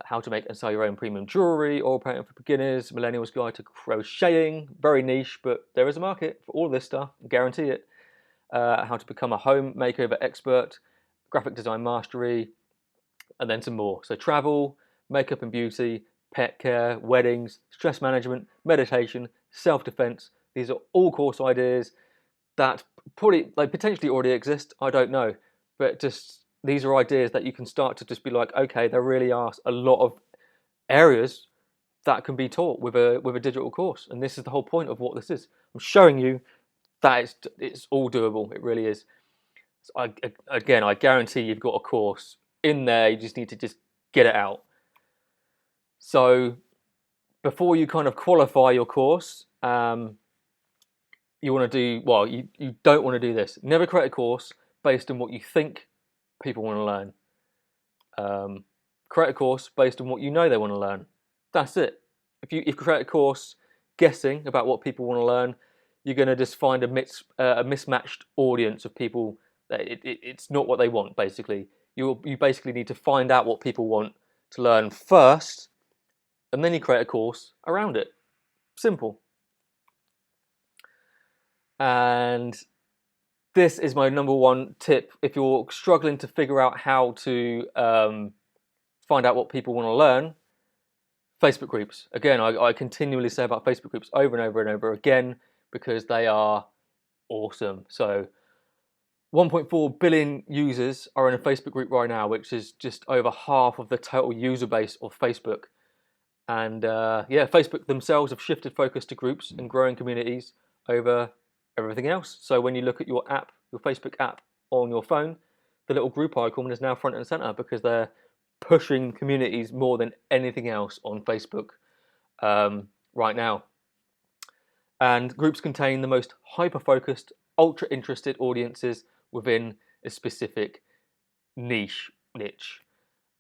How to make and sell your own premium jewelry, oil painting for beginners, millennials guide to crocheting, very niche, but there is a market for all of this stuff, I guarantee it. How to become a home makeover expert, graphic design mastery, and then some more. So travel, makeup and beauty, pet care, weddings, stress management, meditation, self-defense. These are all course ideas that probably potentially already exist, I don't know, but just these are ideas that you can start to just be like, okay, there really are a lot of areas that can be taught with a digital course, and this is the whole point of what this is. I'm showing you that it's all doable. It really is. So I guarantee you've got a course in there. You just need to just get it out. So before you kind of qualify your course, you want to do you don't want to do this. Never create a course based on what you think people want to learn. Create a course based on what you know they want to learn. That's it. If you create a course guessing about what people want to learn, you're going to just find a mismatched audience of people that it's not what they want. Basically, you basically need to find out what people want to learn first, and then you create a course around it. Simple. And this is my number one tip if you're struggling to figure out how to find out what people want to learn. Facebook groups. Again, I continually say about Facebook groups over and over and over again because they are awesome. So 1.4 billion users are in a Facebook group right now, which is just over half of the total user base of Facebook. And Facebook themselves have shifted focus to groups and growing communities over everything else. So when you look at your app, your Facebook app on your phone, the little group icon is now front and center because they're pushing communities more than anything else on Facebook right now. And groups contain the most hyper-focused, ultra-interested audiences within a specific niche.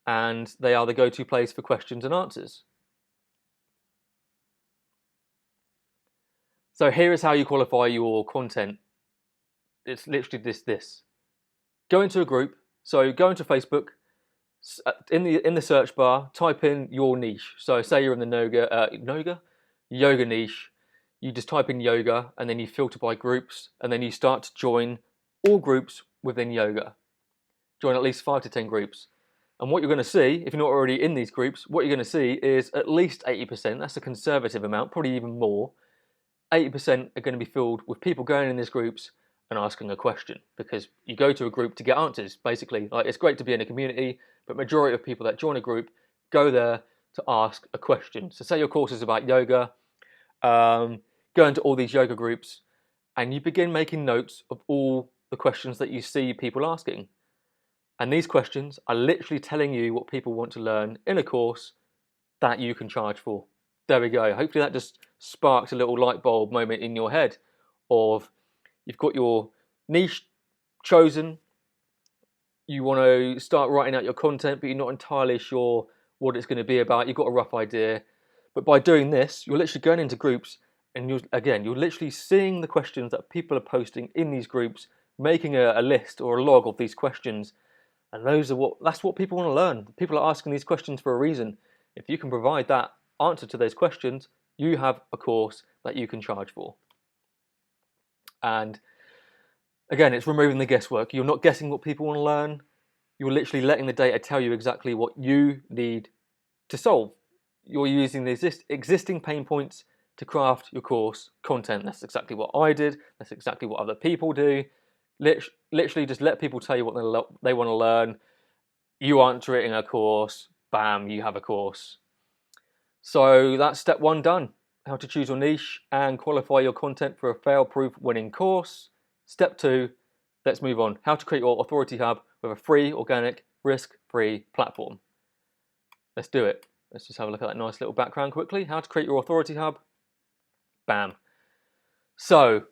And they are the go-to place for questions and answers. So here is how you qualify your content. It's literally this. Go into a group. So go into Facebook. In the search bar, type in your niche. So say you're in the yoga niche. You just type in yoga, and then you filter by groups, and then you start to join all groups within yoga. Join at least 5 to 10 groups. And what you're going to see, if you're not already in these groups, what you're going to see is at least 80%. That's a conservative amount, probably even more. 80% are going to be filled with people going in these groups and asking a question, because you go to a group to get answers, basically. Like, it's great to be in a community, but majority of people that join a group go there to ask a question. So say your course is about yoga, go into all these yoga groups and you begin making notes of all the questions that you see people asking. And these questions are literally telling you what people want to learn in a course that you can charge for. There we go. Hopefully that just sparked a little light bulb moment in your head of you've got your niche chosen, you want to start writing out your content, but you're not entirely sure what it's going to be about. You've got a rough idea. But by doing this, you're literally going into groups and you're literally seeing the questions that people are posting in these groups, making a list or a log of these questions. And that's what people want to learn. People are asking these questions for a reason. If you can provide that answer to those questions, you have a course that you can charge for. And again, it's removing the guesswork. You're not guessing what people want to learn. You're literally letting the data tell you exactly what you need to solve. You're using the existing pain points to craft your course content. That's exactly what I did. That's exactly what other people do. Literally just let people tell you what they want to learn. You answer it in a course. Bam, you have a course. So that's step 1 done. How to choose your niche and qualify your content for a fail-proof winning course. Step 2, let's move on. How to create your authority hub with a free, organic, risk-free platform. Let's do it. Let's just have a look at that nice little background quickly. How to create your authority hub. Bam. So,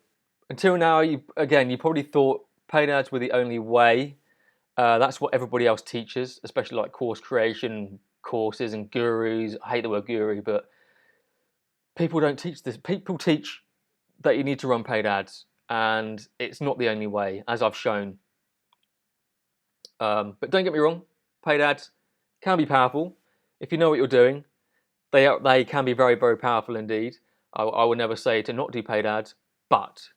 until now, you probably thought paid ads were the only way. That's what everybody else teaches, especially like course creation courses and gurus. I hate the word guru, but people don't teach this. People teach that you need to run paid ads, and it's not the only way, as I've shown. But don't get me wrong, paid ads can be powerful. If you know what you're doing, they can be very, very powerful indeed. I would never say to not do paid ads, but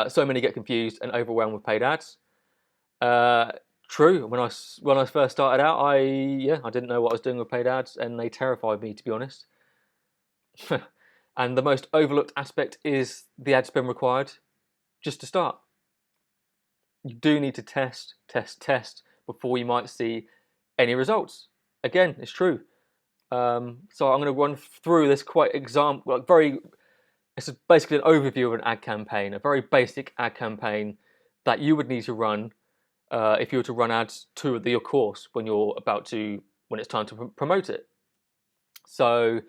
so many get confused and overwhelmed with paid ads. True. When I first started out, I didn't know what I was doing with paid ads, and they terrified me, to be honest. And the most overlooked aspect is the ad spend required just to start. You do need to test before you might see any results. Again, it's true. So I'm going to run through this it's basically an overview of an ad campaign, a very basic ad campaign that you would need to run if you were to run ads to your course when it's time to promote it. So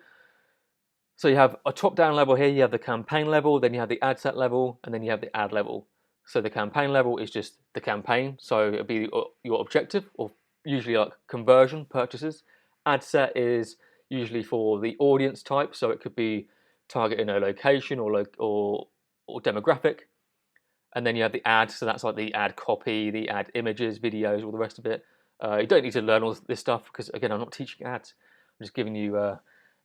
you have a top-down level here, you have the campaign level, then you have the ad set level, and then you have the ad level. So the campaign level is just the campaign, so it'll be your objective, or usually like conversion, purchases. Ad set is usually for the audience type, so it could be targeting a location or demographic. And then you have the ad, so that's like the ad copy, the ad images, videos, all the rest of it. You don't need to learn all this stuff because, again, I'm not teaching ads. I'm just giving you a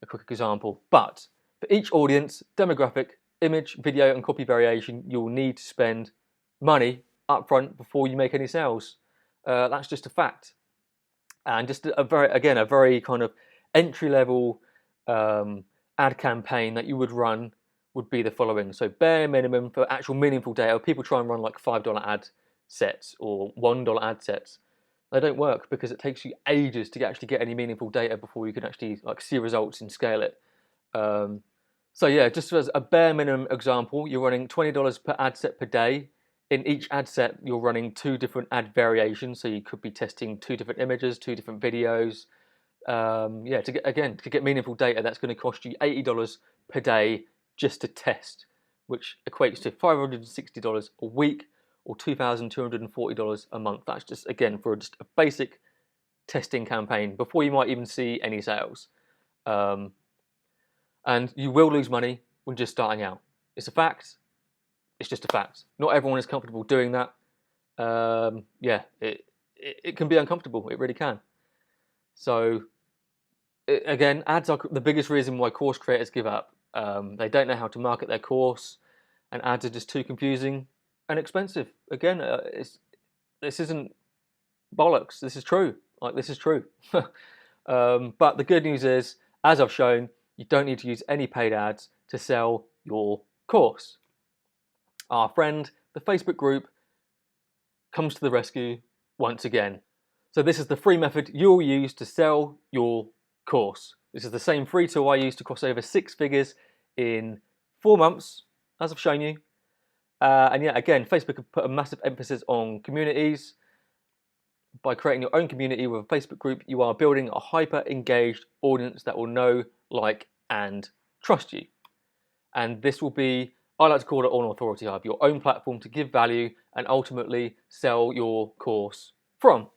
quick example. But for each audience, demographic, image, video, and copy variation, you'll need to spend money up front before you make any sales. That's just a fact. And just a very kind of entry-level ad campaign that you would run would be the following. So bare minimum for actual meaningful data. People try and run like $5 ad sets or $1 ad sets. They don't work because it takes you ages to actually get any meaningful data before you can actually like see results and scale it. So yeah, just as a bare minimum example, you're running $20 per ad set per day. In each ad set, you're running 2 different ad variations. So you could be testing 2 different images, 2 different videos. To get meaningful data, that's going to cost you $80 per day just to test, which equates to $560 a week or $2,240 a month. That's just, again, for just a basic testing campaign before you might even see any sales. And you will lose money when just starting out. It's a fact. It's just a fact. Not everyone is comfortable doing that. It can be uncomfortable. It really can. So, again, ads are the biggest reason why course creators give up. They don't know how to market their course, and ads are just too confusing and expensive. Again, this isn't bollocks. This is true. This is true. But the good news is, as I've shown, you don't need to use any paid ads to sell your course. Our friend, the Facebook group, comes to the rescue once again. So this is the free method you'll use to sell your course. This is the same free tool I used to cross over 6 figures in 4 months, as I've shown you. And yeah, again, Facebook have put a massive emphasis on communities. By creating your own community with a Facebook group, you are building a hyper-engaged audience that will know, like, and trust you. And this will be, I like to call it an authority hub, your own platform to give value and ultimately sell your course from.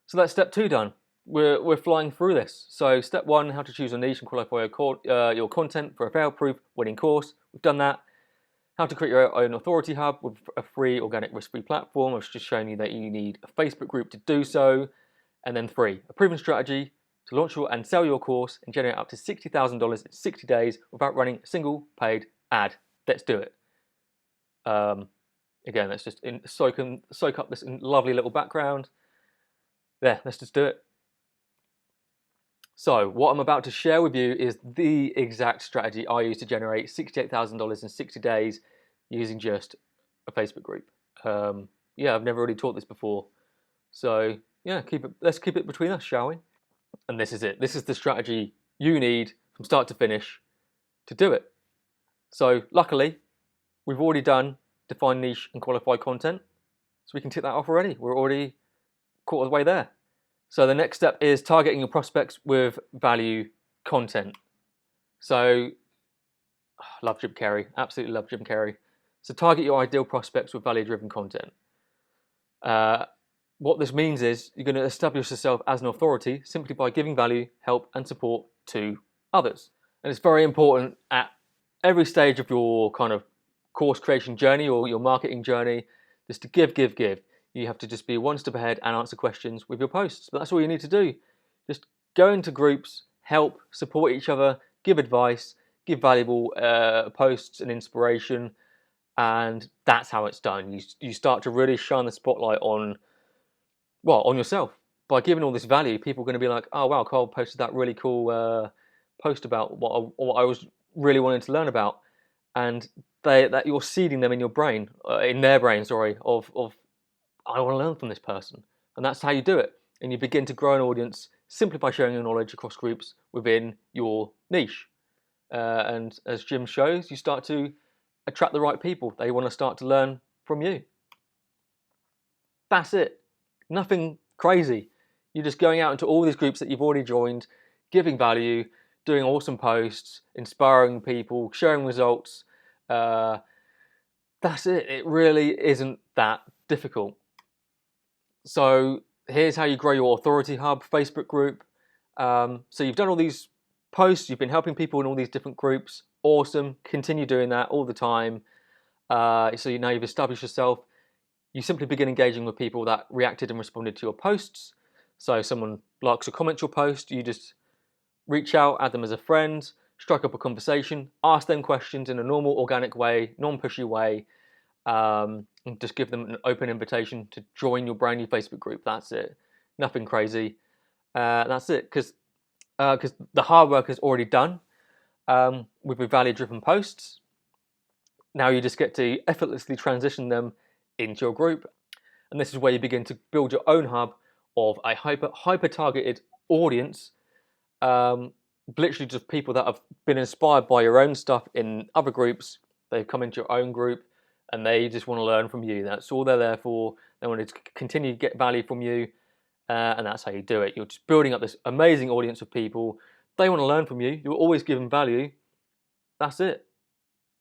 So that's step 2 done. We're flying through this. So step 1, how to choose a niche and qualify your content for a fail-proof winning course. We've done that. How to create your own authority hub with a free, organic, risk-free platform. I've just shown you that you need a Facebook group to do so. And then 3, a proven strategy to launch and sell your course and generate up to $60,000 in 60 days without running a single paid ad. Let's do it. Again, let's just soak up this lovely little background. There, let's just do it. So what I'm about to share with you is the exact strategy I used to generate $68,000 in 60 days using just a Facebook group. Yeah, I've never really taught this before. So yeah, let's keep it between us, shall we? And this is it. This is the strategy you need from start to finish to do it. So luckily, we've already done define niche and qualify content. So we can tick that off already. We're already quarter of the way there. So the next step is targeting your prospects with value content. So, love Jim Carrey, absolutely love Jim Carrey. So target your ideal prospects with value-driven content. What this means is you're going to establish yourself as an authority simply by giving value, help, and support to others. And it's very important at every stage of your kind of course creation journey or your marketing journey, is to give. You have to just be one step ahead and answer questions with your posts. But that's all you need to do. Just go into groups, help, support each other, give advice, give valuable posts and inspiration, and that's how it's done. You start to really shine the spotlight on yourself. By giving all this value, people are going to be like, oh wow, Carl posted that really cool post about what I was really wanting to learn about, and that you're seeding them in your brain, in their brain, of I want to learn from this person. And that's how you do it. And you begin to grow an audience simply by sharing your knowledge across groups within your niche. And as Jim shows, you start to attract the right people. They want to start to learn from you. That's it. Nothing crazy. You're just going out into all these groups that you've already joined, giving value, doing awesome posts, inspiring people, sharing results. That's it. It really isn't that difficult. So here's how you grow your authority hub Facebook group. So you've done all these posts, you've been helping people in all these different groups. Awesome. Continue doing that all the time. So now you've established yourself. You simply begin engaging with people that reacted and responded to your posts. So someone likes or comments your post, you just reach out, add them as a friend, strike up a conversation, ask them questions in a normal, organic way, non-pushy way. And just give them an open invitation to join your brand new Facebook group. That's it. Nothing crazy. That's it. Because the hard work is already done with your value-driven posts. Now you just get to effortlessly transition them into your group. And this is where you begin to build your own hub of a hyper-targeted audience. Literally just people that have been inspired by your own stuff in other groups. They've come into your own group. And they just want to learn from you. That's all they're there for. They want to continue to get value from you. And that's how you do it. You're just building up this amazing audience of people. They want to learn from you. You're always giving value. That's it.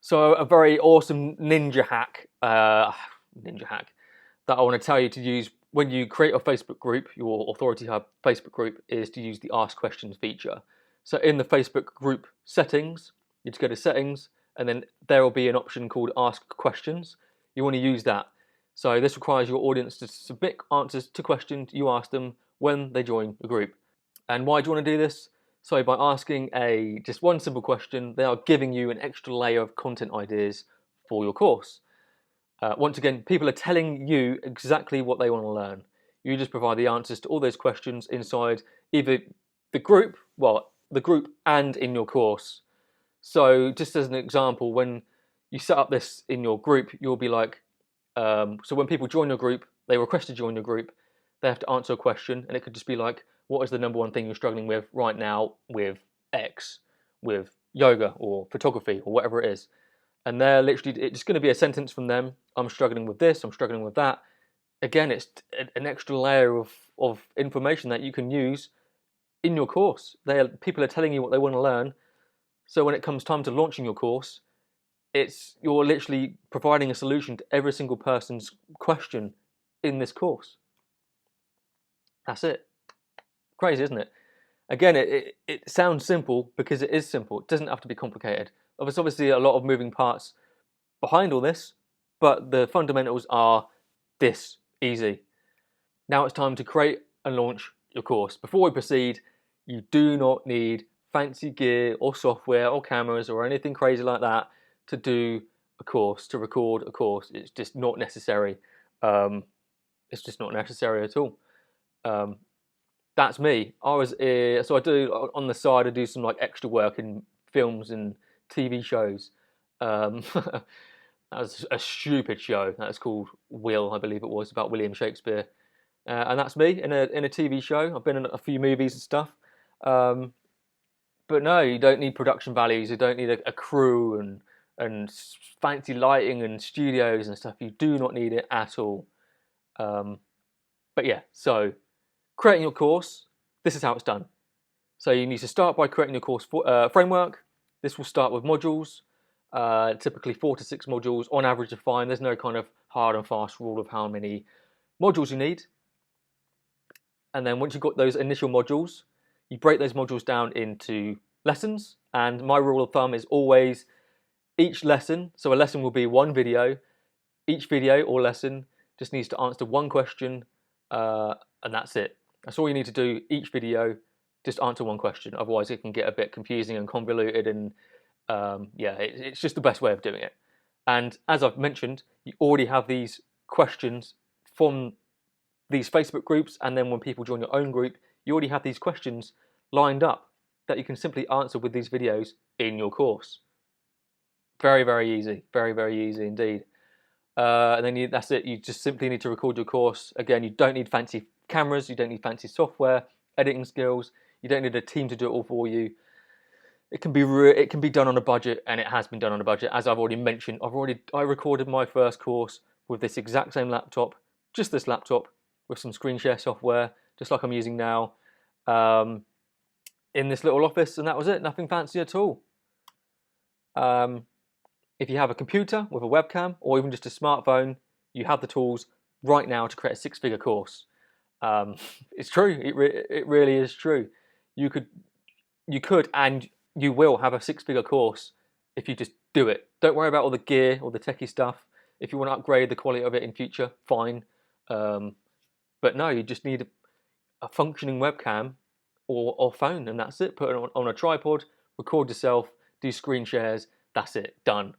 So a very awesome ninja hack that I want to tell you to use when you create a Facebook group, your Authority Hub Facebook group, is to use the Ask Questions feature. So in the Facebook group settings, you just go to Settings, and then there will be an option called Ask Questions. You want to use that. So this requires your audience to submit answers to questions you ask them when they join the group. And why do you want to do this? So by asking just one simple question, they are giving you an extra layer of content ideas for your course. Once again, people are telling you exactly what they want to learn. You just provide the answers to all those questions inside either the group and in your course. So just as an example, when you set up this in your group, you'll be like, so when people join your group, they request to join your group, they have to answer a question, and it could just be like, what is the number one thing you're struggling with right now with X, with yoga or photography or whatever it is. And they're literally, it's going to be a sentence from them. I'm struggling with this, I'm struggling with that. Again, it's an extra layer of information that you can use in your course. People are telling you what they want to learn. So when it comes time to launching your course, you're literally providing a solution to every single person's question in this course. That's it. Crazy, isn't it? Again, it sounds simple because it is simple. It doesn't have to be complicated. There's obviously a lot of moving parts behind all this, but the fundamentals are this easy. Now it's time to create and launch your course. Before we proceed, you do not need fancy gear or software or cameras or anything crazy like that to do a course, to record a course. It's just not necessary. It's just not necessary at all. That's me. So I do on the side. I do some like extra work in films and TV shows. That was a stupid show. That's called Will, I believe it was, about William Shakespeare. And that's me in a TV show. I've been in a few movies and stuff. But no, you don't need production values. You don't need a crew and fancy lighting and studios and stuff. You do not need it at all. But yeah, so creating your course, this is how it's done. So you need to start by creating your course framework. This will start with modules, typically 4 to 6 modules. On average are fine. There's no kind of hard and fast rule of how many modules you need. And then once you've got those initial modules, you break those modules down into lessons. And my rule of thumb is always each lesson, so a lesson will be one video. Each video or lesson just needs to answer one question, and that's it. That's all you need to do each video, just answer one question. Otherwise it can get a bit confusing and convoluted, and it's just the best way of doing it. And as I've mentioned, you already have these questions from these Facebook groups, and then when people join your own group, you already have these questions lined up that you can simply answer with these videos in your course. Very, very easy. Very, very easy indeed. And then that's it. You just simply need to record your course. Again, you don't need fancy cameras. You don't need fancy software, editing skills. You don't need a team to do it all for you. It can be done on a budget, and it has been done on a budget. As I've already mentioned, I recorded my first course with this exact same laptop, just this laptop, with some screen share software, just like I'm using now, in this little office, and that was it. Nothing fancy at all. If you have a computer with a webcam or even just a smartphone, you have the tools right now to create a 6-figure course. It's true. It really is true. You could and you will have a 6-figure course if you just do it. Don't worry about all the gear or the techie stuff. If you want to upgrade the quality of it in future, fine. But no, you just need a functioning webcam or phone, and that's it. Put it on a tripod, record yourself, do screen shares. That's it. Done.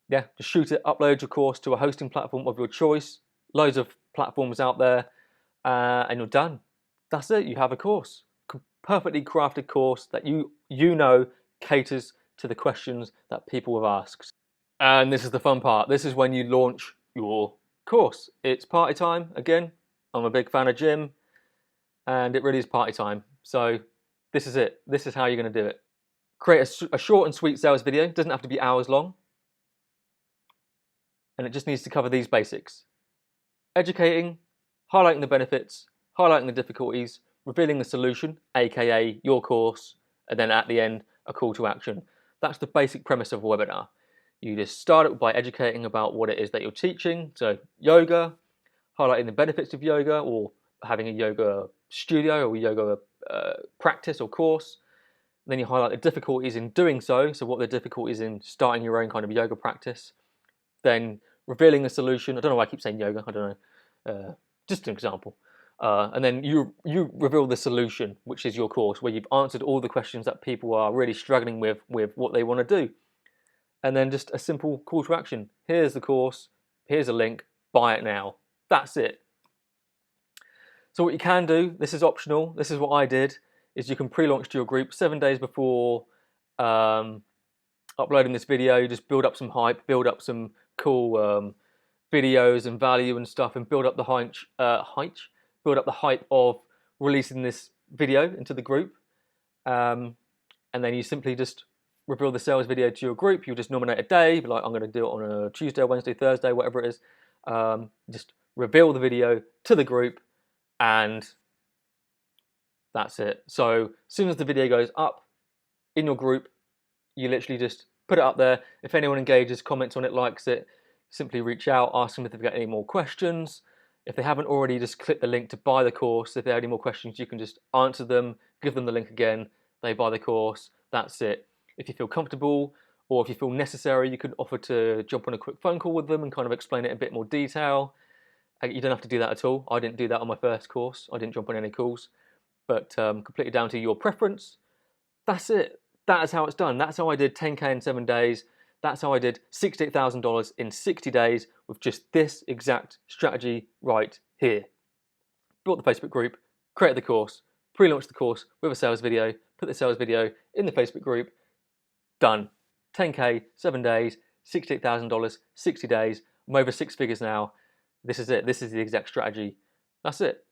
Just shoot it, upload your course to a hosting platform of your choice. Loads of platforms out there, and you're done. That's it. You have a course, perfectly crafted course that you know caters to the questions that people have asked. And this is the fun part. This is when you launch your course. It's party time again. I'm a big fan of gym, and it really is party time. So this is it. This is how you're going to do it. Create a short and sweet sales video. It doesn't have to be hours long. And it just needs to cover these basics. Educating, highlighting the benefits, highlighting the difficulties, revealing the solution, aka your course, and then at the end, a call to action. That's the basic premise of a webinar. You just start it by educating about what it is that you're teaching. So yoga, highlighting the benefits of yoga, or having a yoga studio or yoga practice or course. Then you highlight the difficulties in doing so. So what are the difficulties in starting your own kind of yoga practice? Then revealing the solution. I don't know why I keep saying yoga. I don't know. Just an example. And then you reveal the solution, which is your course, where you've answered all the questions that people are really struggling with what they want to do. And then just a simple call to action. Here's the course. Here's a link. Buy it now. That's it. So what you can do, this is optional. This is what I did, is you can pre-launch to your group 7 days before uploading this video. Just build up some hype, build up some cool videos and value and stuff, and build up the build up the hype of releasing this video into the group. And then you simply just reveal the sales video to your group. You'll just nominate a day, be like, I'm going to do it on a Tuesday, Wednesday, Thursday, whatever it is. Just reveal the video to the group, and that's it. So as soon as the video goes up in your group, you literally just put it up there. If anyone engages, comments on it, likes it, simply reach out, ask them if they've got any more questions. If they haven't already, just click the link to buy the course. If they have any more questions, you can just answer them, give them the link again, they buy the course, that's it. If you feel comfortable or if you feel necessary, you can offer to jump on a quick phone call with them and kind of explain it in a bit more detail. You don't have to do that at all. I didn't do that on my first course. I didn't jump on any calls, but completely down to your preference. That's it. That is how it's done. That's how I did 10K in 7 days. That's how I did $68,000 in 60 days with just this exact strategy right here. Built the Facebook group, created the course, pre-launched the course with a sales video, put the sales video in the Facebook group, done. 10K, 7 days, $68,000, 60 days. I'm over 6 figures now. This is it. This is the exact strategy. That's it.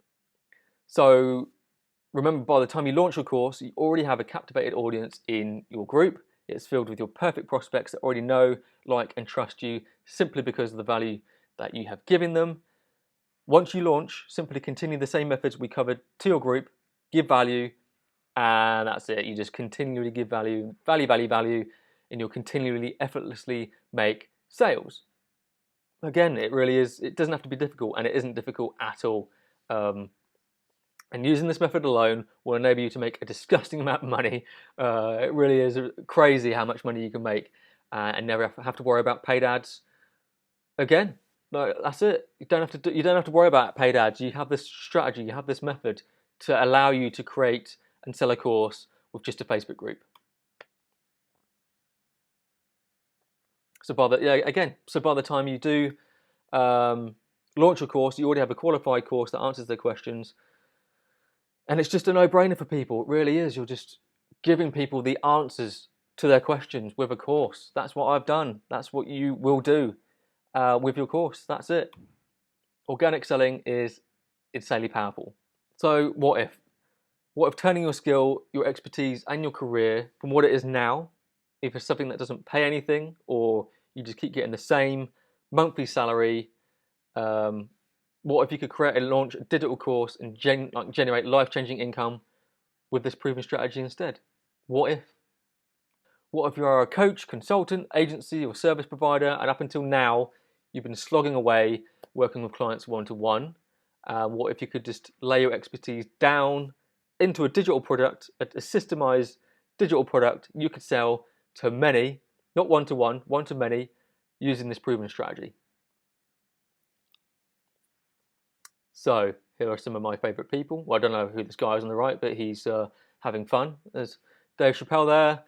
So remember, by the time you launch your course, you already have a captivated audience in your group. It's filled with your perfect prospects that already know, like, and trust you simply because of the value that you have given them. Once you launch, simply continue the same methods we covered to your group, give value, and that's it. You just continually give value, and you'll continually, effortlessly make sales. Again, it really is, it doesn't have to be difficult, and it isn't difficult at all. And using this method alone will enable you to make a disgusting amount of money. It really is crazy how much money you can make and never have to worry about paid ads again. No, that's it. You don't have to worry about paid ads. You have this strategy, you have this method to allow you to create and sell a course with just a Facebook group. So by the time you do launch a course, you already have a qualified course that answers their questions. And it's just a no-brainer for people. It really is. You're just giving people the answers to their questions with a course. That's what I've done. That's what you will do with your course. That's it. Organic selling is insanely powerful. So what if? What if turning your skill, your expertise, and your career from what it is now, if it's something that doesn't pay anything, or you just keep getting the same monthly salary, what if you could create and launch a digital course and generate life-changing income with this proven strategy instead? What if? What if you are a coach, consultant, agency, or service provider, and up until now, you've been slogging away working with clients one-to-one? What if you could just lay your expertise down into a digital product, a systemized digital product you could sell to many, not one-to-one, one-to-many, using this proven strategy? So here are some of my favourite people. Well, I don't know who this guy is on the right, but he's having fun. There's Dave Chappelle there.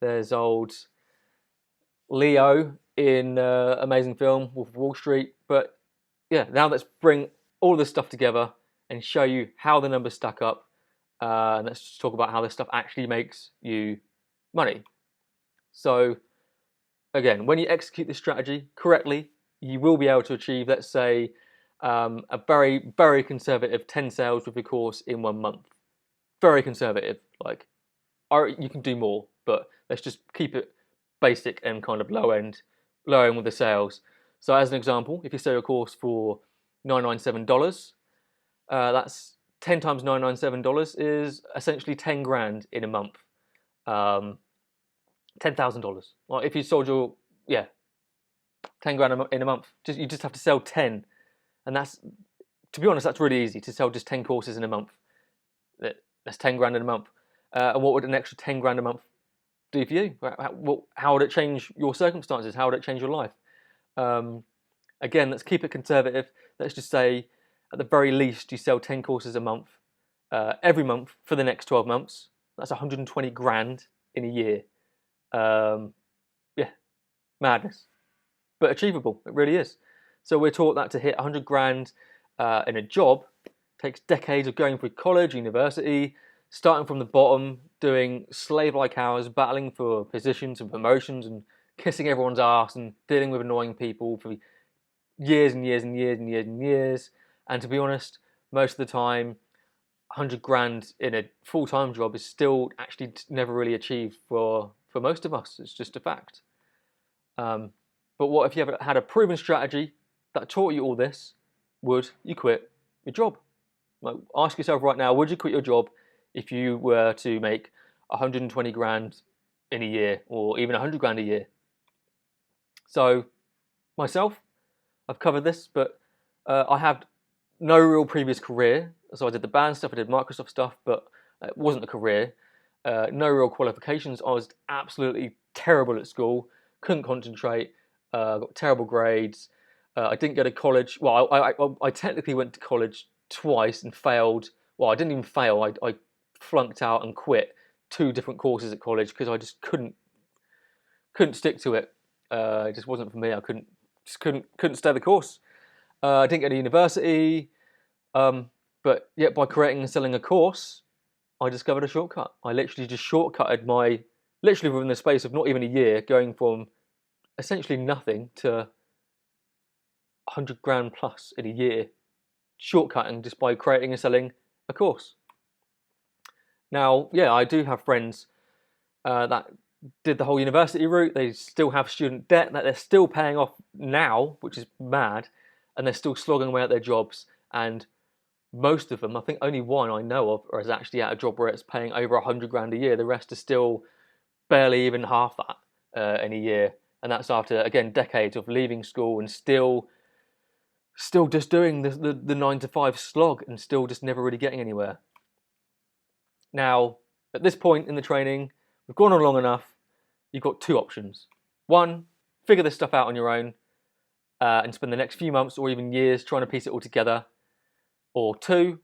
There's old Leo in amazing film, Wolf of Wall Street. But yeah, now let's bring all this stuff together and show you how the numbers stack up. And let's just talk about how this stuff actually makes you money. So again, when you execute this strategy correctly, you will be able to achieve, let's say, a very, very conservative 10 sales with your course in 1 month. Very conservative. Like, you can do more, but let's just keep it basic and kind of low end with the sales. So as an example, if you sell your course for $997, that's 10 times $997 is essentially 10 grand in a month. $10,000. Well, if you sold your 10 grand in a month, you just have to sell 10. And that's, to be honest, that's really easy to sell just 10 courses in a month. That's 10 grand in a month. And what would an extra 10 grand a month do for you? How would it change your circumstances? How would it change your life? Again, let's keep it conservative. Let's just say, at the very least, you sell 10 courses a month, every month for the next 12 months. That's 120 grand in a year. Madness. But achievable, it really is. So we're taught that to hit 100 grand in a job takes decades of going through college, university, starting from the bottom, doing slave-like hours, battling for positions and promotions and kissing everyone's ass and dealing with annoying people for years and years and years and years and years. And to be honest, most of the time, 100 grand in a full-time job is still actually never really achieved for most of us. It's just a fact. But what if you ever had a proven strategy that taught you all this? Would you quit your job? Like, ask yourself right now, would you quit your job if you were to make 120 grand in a year, or even 100 grand a year? So myself, I've covered this, but I have no real previous career. So I did the band stuff, I did Microsoft stuff, but it wasn't a career. No real qualifications. I was absolutely terrible at school, couldn't concentrate, got terrible grades. I didn't go to college. Well, I technically went to college twice and failed. Well, I didn't even fail. I flunked out and quit 2 different courses at college because I just couldn't stick to it. It just wasn't for me. I couldn't stay the course. I didn't go to university, but yet by creating and selling a course, I discovered a shortcut. I literally just shortcutted literally within the space of not even a year, going from essentially nothing to 100 grand plus in a year, shortcutting just by creating and selling a course. Now, yeah, I do have friends that did the whole university route. They still have student debt that they're still paying off now, which is mad, and they're still slogging away at their jobs. And most of them, I think only one I know of, is actually at a job where it's paying over 100 grand a year. The rest are still barely even half that in a year, and that's after, again, decades of leaving school and still just doing the 9 to 5 slog and still just never really getting anywhere. Now, at this point in the training, we've gone on long enough. You've got 2 options. 1, figure this stuff out on your own and spend the next few months or even years trying to piece it all together. Or 2,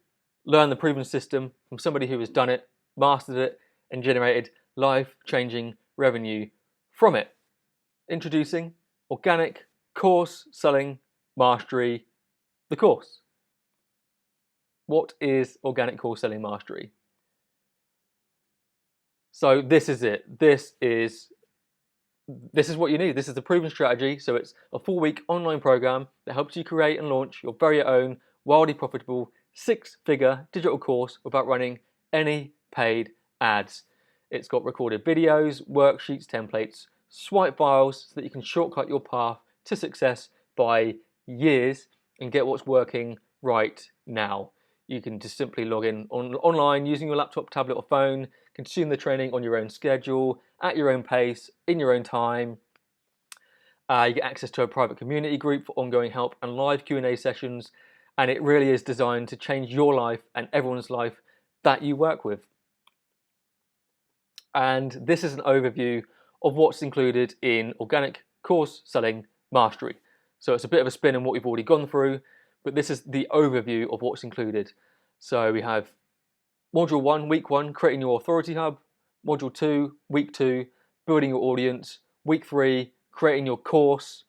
learn the proven system from somebody who has done it, mastered it, and generated life-changing revenue from it. Introducing Organic Course Selling Mastery, the course. What is Organic Course Selling Mastery? So this is it. This is what you need. This is the proven strategy. So it's a 4-week online program that helps you create and launch your very own wildly profitable 6-figure digital course without running any paid ads. It's got recorded videos, worksheets, templates, swipe files so that you can shortcut your path to success by years and get what's working right now. You can just simply log in online using your laptop, tablet, or phone, consume the training on your own schedule, at your own pace, in your own time. You get access to a private community group for ongoing help and live Q&A sessions, and it really is designed to change your life and everyone's life that you work with. And this is an overview of what's included in Organic Course Selling Mastery. So it's a bit of a spin on what we've already gone through, but this is the overview of what's included. So we have Module 1, Week 1, creating your authority hub. Module 2, Week 2, building your audience. Week 3, creating your course.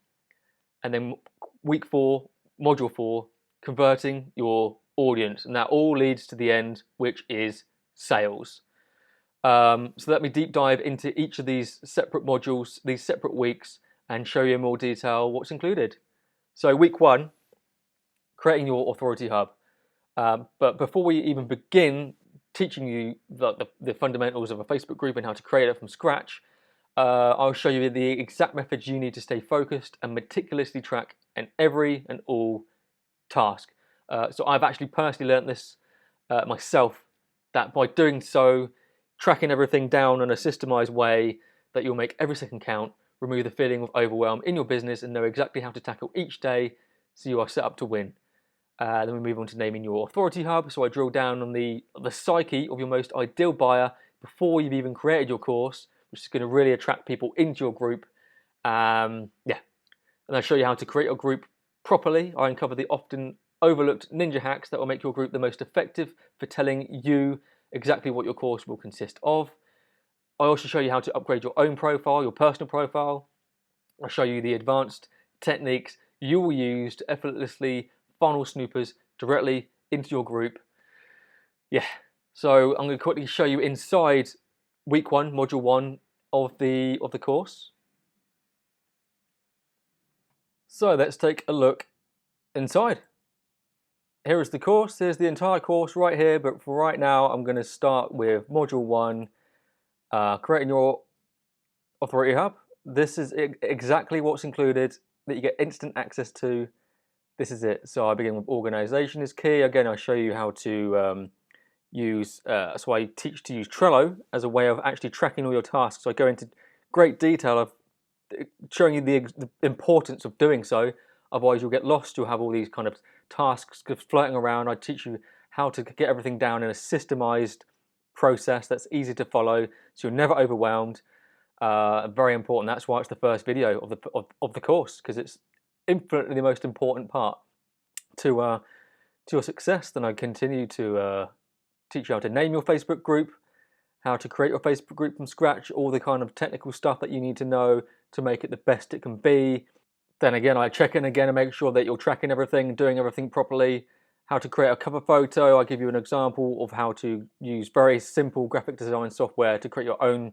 And then Week 4, Module 4, converting your audience. And that all leads to the end, which is sales. So let me deep dive into each of these separate modules, these separate weeks, and show you in more detail what's included. So Week 1, creating your authority hub. But before we even begin teaching you the fundamentals of a Facebook group and how to create it from scratch, I'll show you the exact methods you need to stay focused and meticulously track in every and all task. So I've actually personally learned this myself, that by doing so, tracking everything down in a systemized way, that you'll make every second count, remove the feeling of overwhelm in your business, and know exactly how to tackle each day so you are set up to win. Then we move on to naming your authority hub. So I drill down on the psyche of your most ideal buyer before you've even created your course, which is going to really attract people into your group. And I show you how to create your group properly. I uncover the often overlooked ninja hacks that will make your group the most effective for telling you exactly what your course will consist of. I also show you how to upgrade your own profile, your personal profile. I'll show you the advanced techniques you will use to effortlessly funnel snoopers directly into your group. Yeah, so I'm going to quickly show you inside Week 1, Module 1 of the course. So let's take a look inside. here is the course. Here's the entire course right here, but for right now, I'm going to start with Module 1, creating your Authority Hub. This is exactly what's included, that you get instant access to. This is it. So I begin with organization is key. Again, I show you how to so I teach to use Trello as a way of actually tracking all your tasks. So I go into great detail of showing you the importance of doing so. Otherwise you'll get lost. You'll have all these kind of tasks floating around. I teach you how to get everything down in a systemized process that's easy to follow, so you're never overwhelmed. Very important. That's why it's the first video of the course, because it's infinitely the most important part to your success. Then I continue to teach you how to name your Facebook group, how to create your Facebook group from scratch, all the kind of technical stuff that you need to know to make it the best it can be. Then again, I check in again and make sure that you're tracking everything, doing everything properly. How to create a cover photo. I give you an example of how to use very simple graphic design software to create your own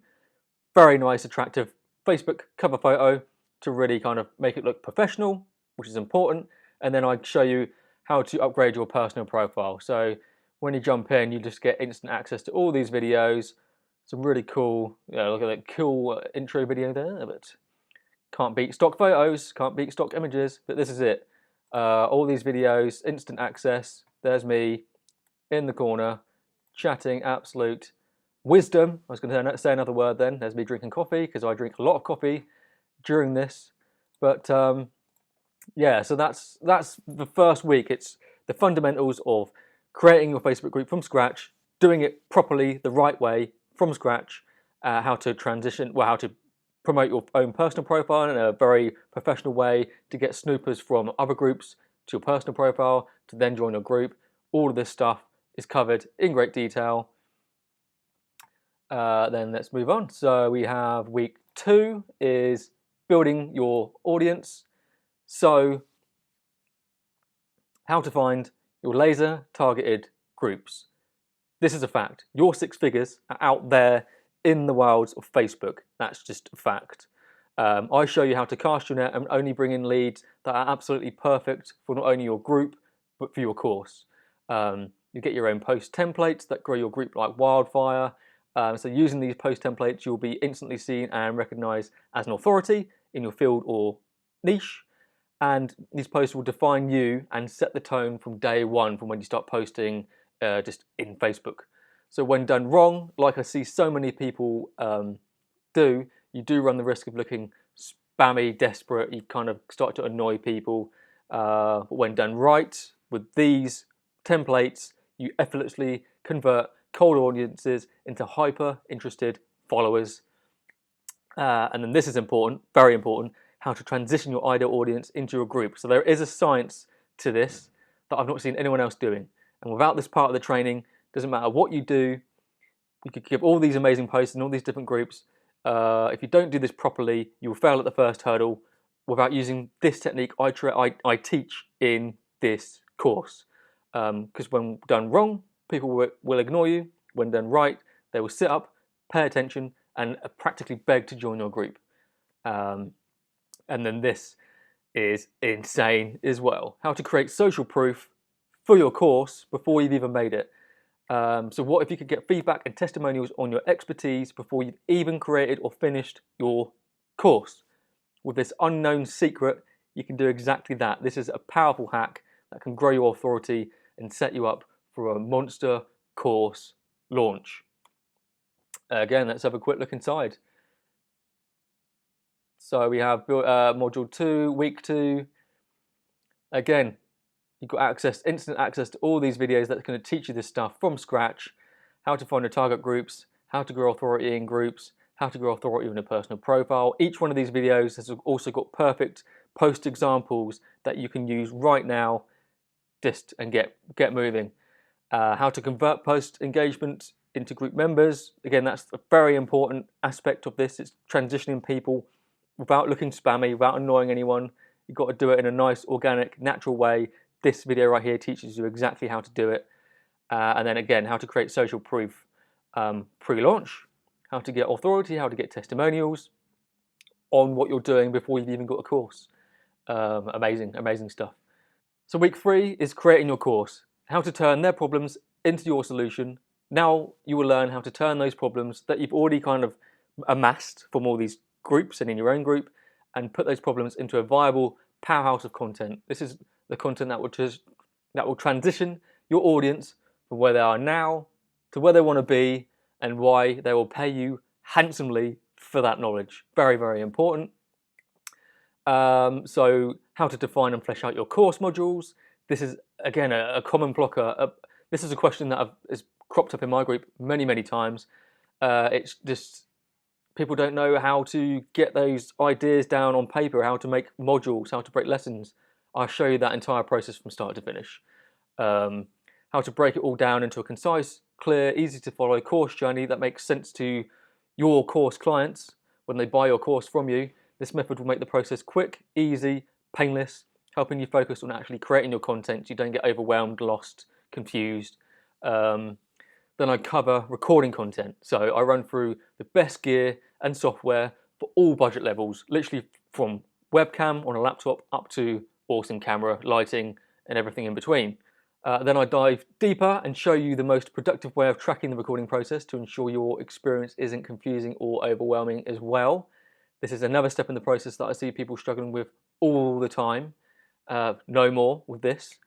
very nice, attractive Facebook cover photo to really kind of make it look professional, which is important. And then I show you how to upgrade your personal profile. So when you jump in, you just get instant access to all these videos. Some really cool, look at that cool intro video there, but can't beat stock photos, can't beat stock images, but this is it. All these videos, instant access. There's me in the corner, chatting absolute wisdom. I was going to say another word then. There's me drinking coffee, because I drink a lot of coffee during this. But yeah, so that's the first week. It's the fundamentals of creating your Facebook group from scratch, doing it properly, the right way, from scratch, how to transition, well, how to promote your own personal profile in a very professional way, to get snoopers from other groups to your personal profile, to then join your group. All of this stuff is covered in great detail. Then let's move on. So we have week 2 is building your audience. So how to find your laser targeted groups. This is a fact. Your 6 figures are out there in the wilds of Facebook. That's just a fact. I show you how to cast your net and only bring in leads that are absolutely perfect for not only your group, but for your course. You get your own post templates that grow your group like wildfire. So using these post templates, you'll be instantly seen and recognized as an authority in your field or niche. And these posts will define you and set the tone from day one, from when you start posting just in Facebook. So when done wrong, like I see so many people do, you do run the risk of looking spammy, desperate. You kind of start to annoy people. But when done right, with these templates, you effortlessly convert cold audiences into hyper interested followers. And then this is important, very important, how to transition your ideal audience into your group. So there is a science to this that I've not seen anyone else doing. And without this part of the training, doesn't matter what you do, you could give all these amazing posts in all these different groups. If you don't do this properly, you will fail at the first hurdle without using this technique I teach in this course. Because when done wrong, people will ignore you. When done right, they will sit up, pay attention, and practically beg to join your group. And then this is insane as well. How to create social proof for your course before you've even made it. So what if you could get feedback and testimonials on your expertise before you've even created or finished your course? With this unknown secret, you can do exactly that. This is a powerful hack that can grow your authority and set you up for a monster course launch. Again, let's have a quick look inside. So we have module 2, week 2. Again, you've got instant access to all these videos that's going to teach you this stuff from scratch. How to find your target groups, how to grow authority in groups, how to grow authority in a personal profile. Each one of these videos has also got perfect post examples that you can use right now just and get moving. How to convert post engagement into group members. Again, that's a very important aspect of this. It's transitioning people without looking spammy, without annoying anyone. You've got to do it in a nice, organic, natural way. This video right here teaches you exactly how to do it. And then again, how to create social proof pre-launch, how to get authority, how to get testimonials on what you're doing before you've even got a course. Amazing, amazing stuff. So week 3 is creating your course, how to turn their problems into your solution. Now you will learn how to turn those problems that you've already kind of amassed from all these groups and in your own group, and put those problems into a viable powerhouse of content. This is the content that will transition your audience from where they are now to where they want to be, and why they will pay you handsomely for that knowledge. Very, very important. So how to define and flesh out your course modules. This is, again, a common blocker. This is a question that has cropped up in my group many, many times. It's just people don't know how to get those ideas down on paper, how to make modules, how to break lessons. I'll show you that entire process from start to finish. How to break it all down into a concise, clear, easy to follow course journey that makes sense to your course clients when they buy your course from you. This method will make the process quick, easy, painless, helping you focus on actually creating your content so you don't get overwhelmed, lost, confused. Then I cover recording content. So I run through the best gear and software for all budget levels, literally from webcam on a laptop up to awesome camera, lighting, and everything in between. Then I dive deeper and show you the most productive way of tracking the recording process to ensure your experience isn't confusing or overwhelming as well. This is another step in the process that I see people struggling with all the time. No more with this.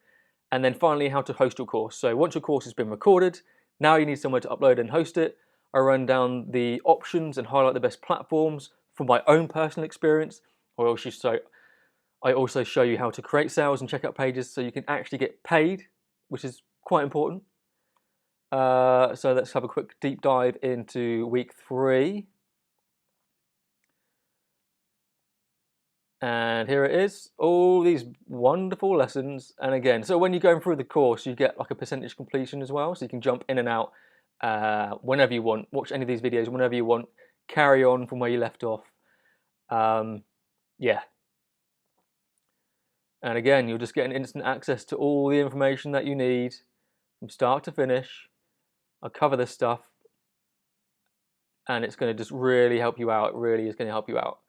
And then finally, how to host your course. So once your course has been recorded, now you need somewhere to upload and host it. I run down the options and highlight the best platforms from my own personal experience. I also show you how to create sales and checkout pages so you can actually get paid, which is quite important. So let's have a quick deep dive into week 3. And here it is, all these wonderful lessons. And again, so when you're going through the course, you get like a percentage completion as well. So you can jump in and out whenever you want, watch any of these videos whenever you want, carry on from where you left off. Yeah. And again, you'll just get an instant access to all the information that you need from start to finish. I'll cover this stuff and it's going to just really help you out. It really is going to help you out.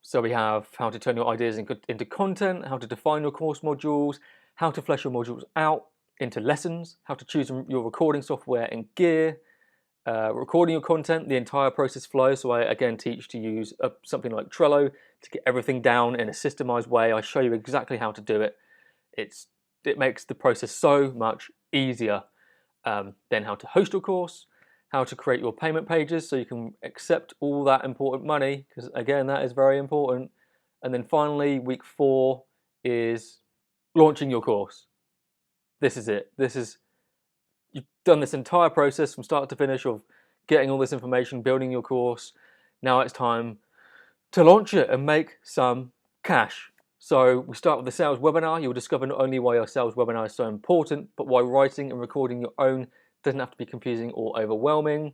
So we have how to turn your ideas into content, how to define your course modules, how to flesh your modules out into lessons, how to choose your recording software and gear, recording your content, the entire process flow. So I again teach to use something like Trello to get everything down in a systemized way. I show you exactly how to do it. It makes the process so much easier. Then how to host your course, how to create your payment pages so you can accept all that important money, because again, that is very important. And then finally, week 4 is launching your course. This is it. You've done this entire process from start to finish of getting all this information, building your course. Now it's time to launch it and make some cash. So we start with the sales webinar. You'll discover not only why your sales webinar is so important, but why writing and recording your own doesn't have to be confusing or overwhelming.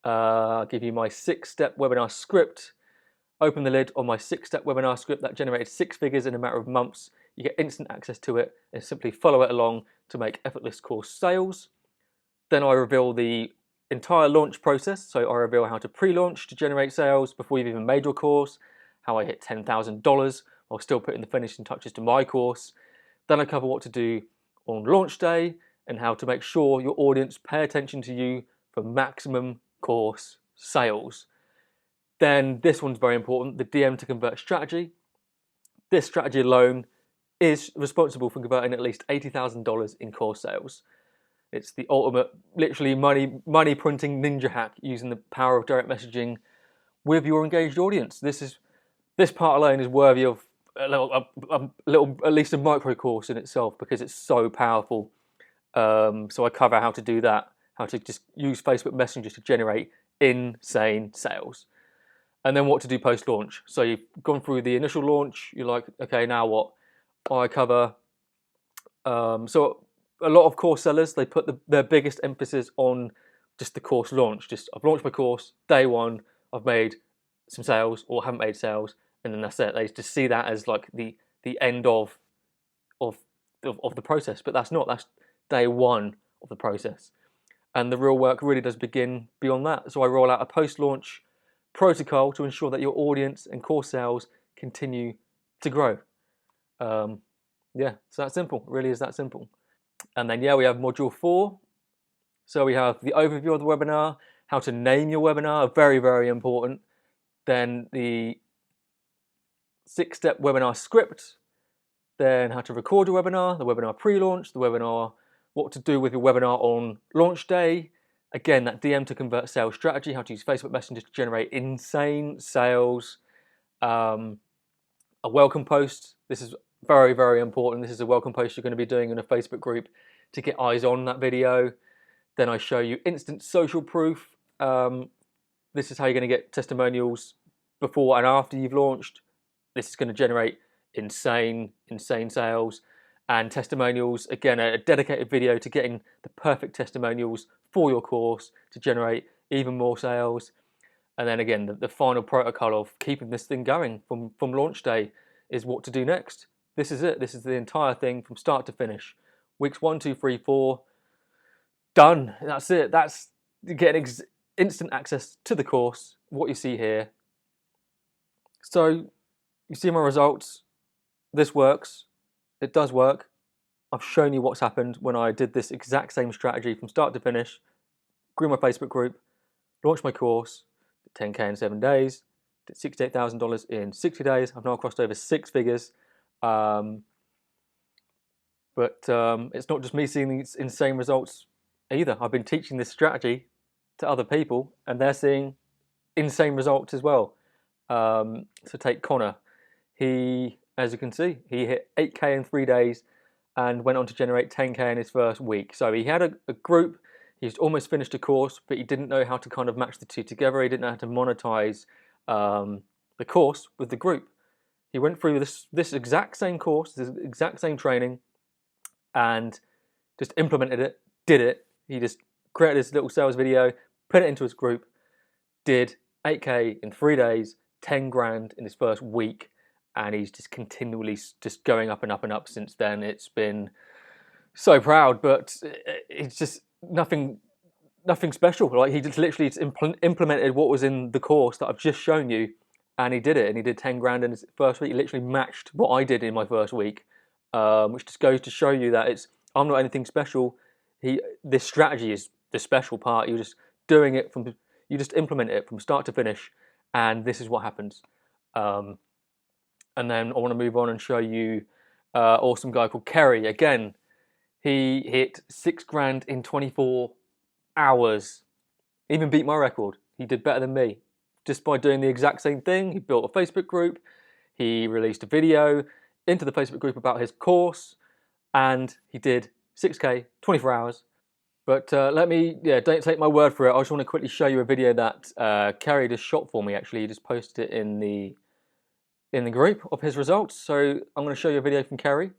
I'll give you my 6-step webinar script. Open the lid on my 6-step webinar script that generated 6 figures in a matter of months. You get instant access to it and simply follow it along to make effortless course sales. Then I reveal the entire launch process. So I reveal how to pre-launch to generate sales before you've even made your course, how I hit $10,000 while still putting the finishing touches to my course. Then I cover what to do on launch day and how to make sure your audience pay attention to you for maximum course sales. Then this one's very important, the DM to convert strategy. This strategy alone is responsible for converting at least $80,000 in course sales. It's the ultimate, literally money printing ninja hack using the power of direct messaging with your engaged audience. This part alone is worthy of a little, at least a micro course in itself, because it's so powerful. So I cover how to do that, how to just use Facebook Messenger to generate insane sales. And then what to do post-launch. So you've gone through the initial launch, you're like, okay, now what? I cover, so a lot of course sellers, they put their biggest emphasis on just the course launch. I've launched my course, day 1, I've made some sales or haven't made sales, and then that's it. They just see that as like the end of the process, but that's day 1 of the process. And the real work really does begin beyond that. So I roll out a post-launch protocol to ensure that your audience and course sales continue to grow. Yeah, it's that simple. It really is that simple. And then, yeah, we have module 4. So we have the overview of the webinar, how to name your webinar, very, very important. Then the 6-step webinar script, then how to record your webinar, the webinar pre-launch, the webinar, what to do with your webinar on launch day. Again, that DM to convert sales strategy, how to use Facebook Messenger to generate insane sales. A welcome post. This is very, very important. This is a welcome post you're going to be doing in a Facebook group to get eyes on that video. Then I show you instant social proof. This is how you're going to get testimonials before and after you've launched. This is going to generate insane sales. And testimonials, again, a dedicated video to getting the perfect testimonials for your course to generate even more sales. And then again, the final protocol of keeping this thing going from launch day is what to do next. This is it. This is the entire thing from start to finish. Weeks 1, 2, 3, 4, done. That's it. That's getting instant access to the course, what you see here. So you see my results. This works. It does work. I've shown you what's happened when I did this exact same strategy from start to finish, grew my Facebook group, launched my course, did 10K in 7 days, did $68,000 in 60 days. I've now crossed over 6 figures. But it's not just me seeing these insane results either. I've been teaching this strategy to other people and they're seeing insane results as well. So take Connor. He, as you can see, he hit 8K in 3 days and went on to generate 10K in his first week. So he had a group, he's almost finished a course, but he didn't know how to kind of match the two together. He didn't know how to monetize the course with the group. He went through this exact same course, this exact same training, and just implemented it, did it. He just created this little sales video, put it into his group, did 8K in 3 days, 10 grand in his first week, and he's just continually just going up and up and up since then. It's been so proud, but it's just nothing special. Like, he just literally implemented what was in the course that I've just shown you, and he did it, and he did 10 grand in his first week. He literally matched what I did in my first week, which just goes to show you that I'm not anything special. This strategy is the special part. You're just doing it you just implement it from start to finish, and this is what happens. And then I want to move on and show you awesome guy called Kerry. Again, he hit 6 grand in 24 hours. Even beat my record. He did better than me. Just by doing the exact same thing. He built a Facebook group. He released a video into the Facebook group about his course. And he did 6K, 24 hours. But don't take my word for it. I just want to quickly show you a video that Kerry just shot for me, actually. He just posted it in the group of his results. So I'm going to show you a video from Kerry.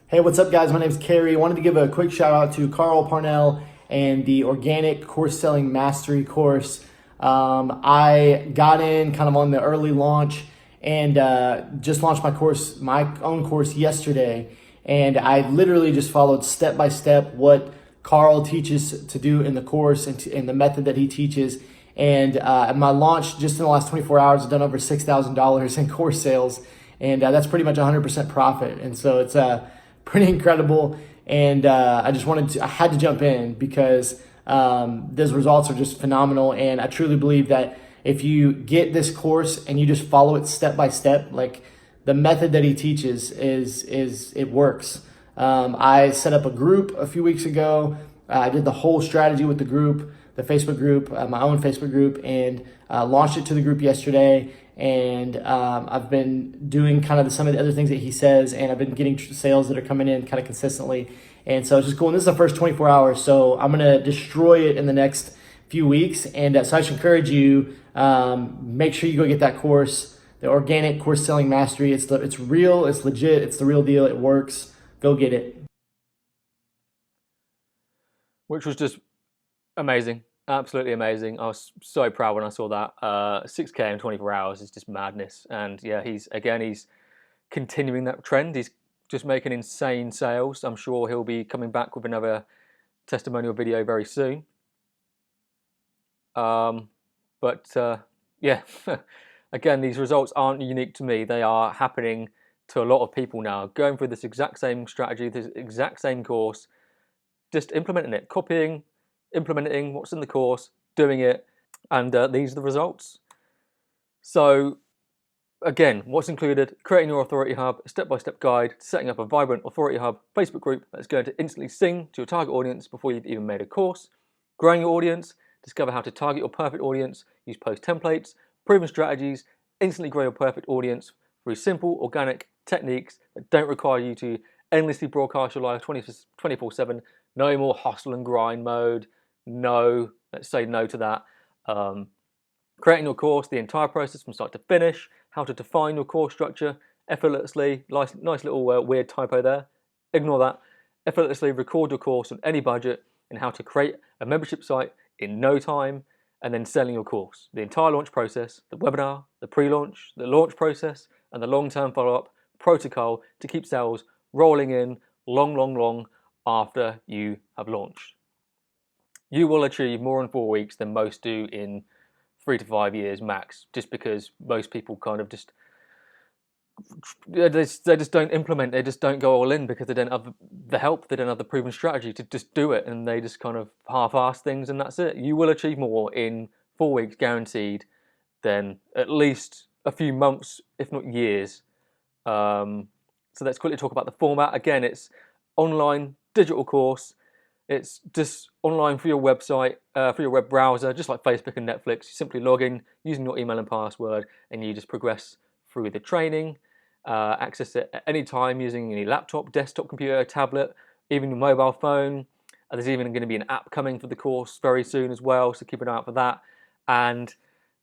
Hey, what's up, guys? My name is Kerry. I wanted to give a quick shout out to Carl Parnell and the Organic Course Selling Mastery course. I got in kind of on the early launch and just launched my own course yesterday. And I literally just followed step by step what Carl teaches to do in the course and the method that he teaches. And at my launch, just in the last 24 hours, I've done over $6,000 in course sales. And that's pretty much 100% profit. And so it's pretty incredible. And I had to jump in because those results are just phenomenal. And I truly believe that if you get this course and you just follow it step by step, like the method that he teaches it works. I set up a group a few weeks ago. I did the whole strategy with the group, the Facebook group, my own Facebook group, and launched it to the group yesterday. And I've been doing kind of some of the other things that he says, and I've been getting sales that are coming in kind of consistently. And so it's just cool. And this is the first 24 hours, so I'm going to destroy it in the next few weeks. And so I should encourage you, make sure you go get that course, the Organic Course Selling Mastery. It's real, it's legit, it's the real deal, it works. Go get it. Which was just amazing. Absolutely amazing. I was so proud when I saw that. 6K in 24 hours is just madness. And yeah, he's continuing that trend. He's just making insane sales. I'm sure he'll be coming back with another testimonial video very soon. Yeah, again, these results aren't unique to me. They are happening to a lot of people now, going through this exact same strategy, this exact same course, just implementing it, copying, implementing what's in the course, doing it, and these are the results. So again, what's included? Creating your authority hub, a step-by-step guide, setting up a vibrant authority hub Facebook group that's going to instantly sing to your target audience before you've even made a course. Growing your audience, discover how to target your perfect audience, use post templates, proven strategies, instantly grow your perfect audience through simple, organic techniques that don't require you to endlessly broadcast your life 24/7. No more hustle and grind mode. No, let's say no to that. Creating your course, the entire process from start to finish, how to define your course structure effortlessly. Nice little weird typo there. Ignore that. Effortlessly record your course on any budget, and how to create a membership site in no time, and then selling your course. The entire launch process, the webinar, the pre-launch, the launch process, and the long-term follow-up protocol to keep sales rolling in long after you have launched. You will achieve more in 4 weeks than most do in 3 to 5 years max, just because most people kind of just they just don't implement, they just don't go all in because they don't have the help, they don't have the proven strategy to just do it, and they just kind of half-ass things, and that's it. You will achieve more in 4 weeks guaranteed than at least a few months, if not years. So let's quickly talk about the format. Again, it's online digital course. It's just online for your website, for your web browser, just like Facebook and Netflix. You simply log in using your email and password, and you just progress through the training. Access it at any time using any laptop, desktop computer, tablet, even your mobile phone. There's even going to be an app coming for the course very soon as well, so keep an eye out for that. And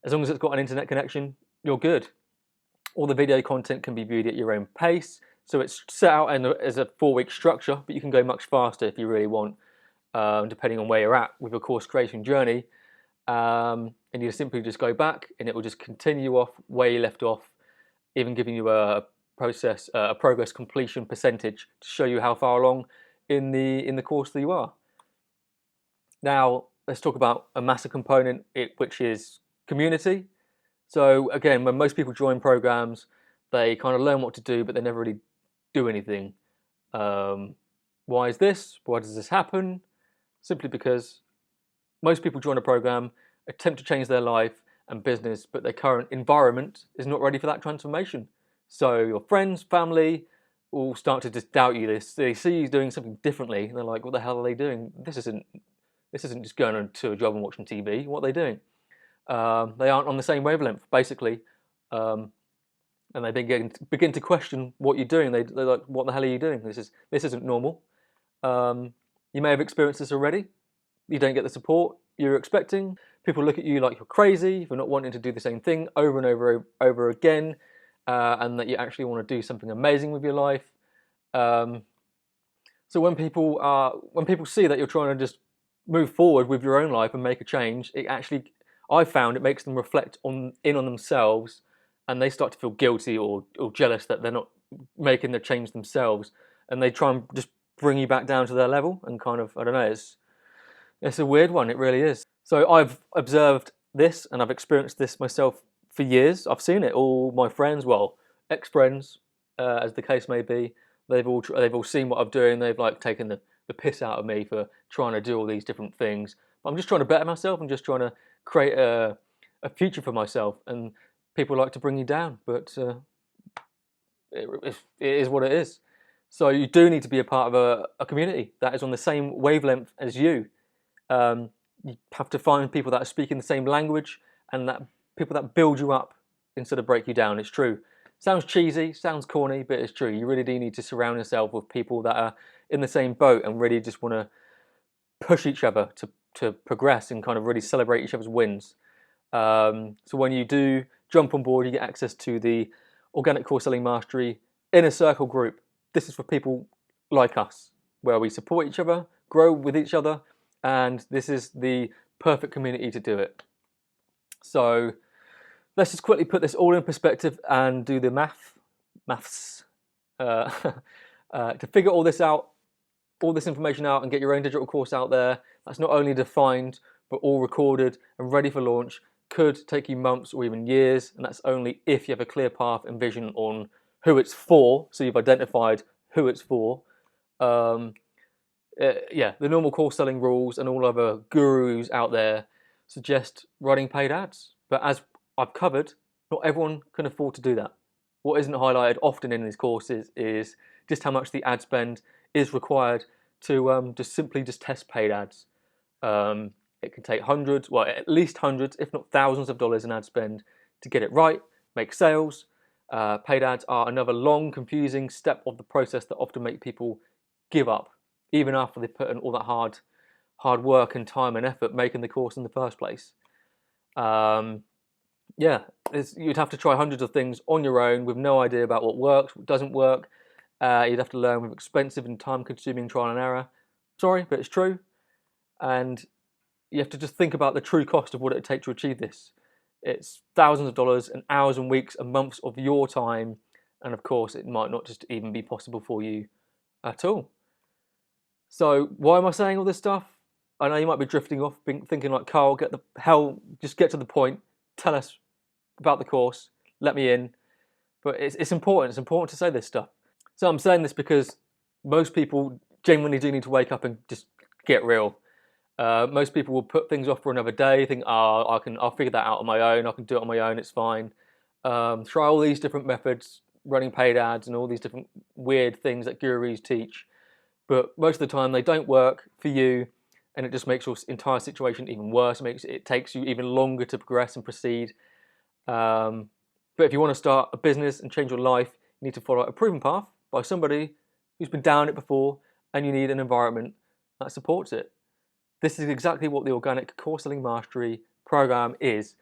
as long as it's got an internet connection, you're good. All the video content can be viewed at your own pace. So it's set out as a 4-week structure, but you can go much faster if you really want, depending on where you're at with your course creation journey. And you simply just go back, and it will just continue off where you left off, even giving you a progress completion percentage to show you how far along in the course that you are. Now let's talk about a massive component, which is community. So again, when most people join programs, they kind of learn what to do, but they never really do anything. Why is this? Why does this happen? Simply because most people join a program, attempt to change their life and business, but their current environment is not ready for that transformation. So your friends, family will start to just doubt you. They see you doing something differently, and they're like, "What the hell are they doing? This isn't just going to a job and watching TV. What are they doing?" They aren't on the same wavelength, basically, and they begin to question what you're doing. They're like, "What the hell are you doing? This isn't normal." You may have experienced this already. You don't get the support you're expecting. People look at you like you're crazy for not wanting to do the same thing over and over again, and that you actually want to do something amazing with your life. So when people see that you're trying to just move forward with your own life and make a change, I've found it makes them reflect on themselves, and they start to feel guilty or jealous that they're not making the change themselves, and they try and just bring you back down to their level, and kind of, I don't know, it's a weird one, it really is. So I've observed this, and I've experienced this myself for years. I've seen it. All my friends, well, ex-friends, as the case may be, they've all seen what I'm doing. They've like taken the piss out of me for trying to do all these different things. But I'm just trying to better myself. I'm just trying to create a future for myself. And people like to bring you down, but it is what it is. So you do need to be a part of a community that is on the same wavelength as you. You have to find people that are speaking the same language, and that people that build you up instead of break you down. It's true. Sounds cheesy, sounds corny, but it's true. You really do need to surround yourself with people that are in the same boat and really just want to push each other to progress and kind of really celebrate each other's wins. So when you do jump on board, you get access to the Organic Course Selling Mastery Inner Circle group. This is for people like us, where we support each other, grow with each other, and this is the perfect community to do it. So let's just quickly put this all in perspective and do the maths to figure all this out, all this information out, and get your own digital course out there. That's not only defined, but all recorded and ready for launch. Could take you months or even years, and that's only if you have a clear path and vision on who it's for, so you've identified who it's for. Yeah, the normal course selling rules and all other gurus out there suggest running paid ads. But as I've covered, not everyone can afford to do that. What isn't highlighted often in these courses is just how much the ad spend is required to simply test paid ads. It can take hundreds, well, at least hundreds, if not thousands of dollars in ad spend to get it right, make sales. Paid ads are another long, confusing step of the process that often make people give up, even after they put in all that hard work and time and effort making the course in the first place. Yeah, you'd have to try hundreds of things on your own with no idea about what works, what doesn't work. You'd have to learn with expensive and time-consuming trial and error. Sorry, but it's true. And you have to just think about the true cost of what it would take to achieve this. It's thousands of dollars and hours and weeks and months of your time. And of course, it might not just even be possible for you at all. So why am I saying all this stuff? I know you might be drifting off, thinking like, Carl, just get to the point. Tell us about the course. Let me in. But it's important. It's important to say this stuff. So I'm saying this because most people genuinely do need to wake up and just get real. Most people will put things off for another day, think, I'll figure that out on my own. I can do it on my own. It's fine. Try all these different methods, running paid ads and all these different weird things that gurus teach. But most of the time they don't work for you, and it just makes your entire situation even worse. It takes you even longer to progress and proceed. But if you want to start a business and change your life, you need to follow a proven path by somebody who's been down it before, and you need an environment that supports it. This is exactly what the Organic Course Selling Mastery program is,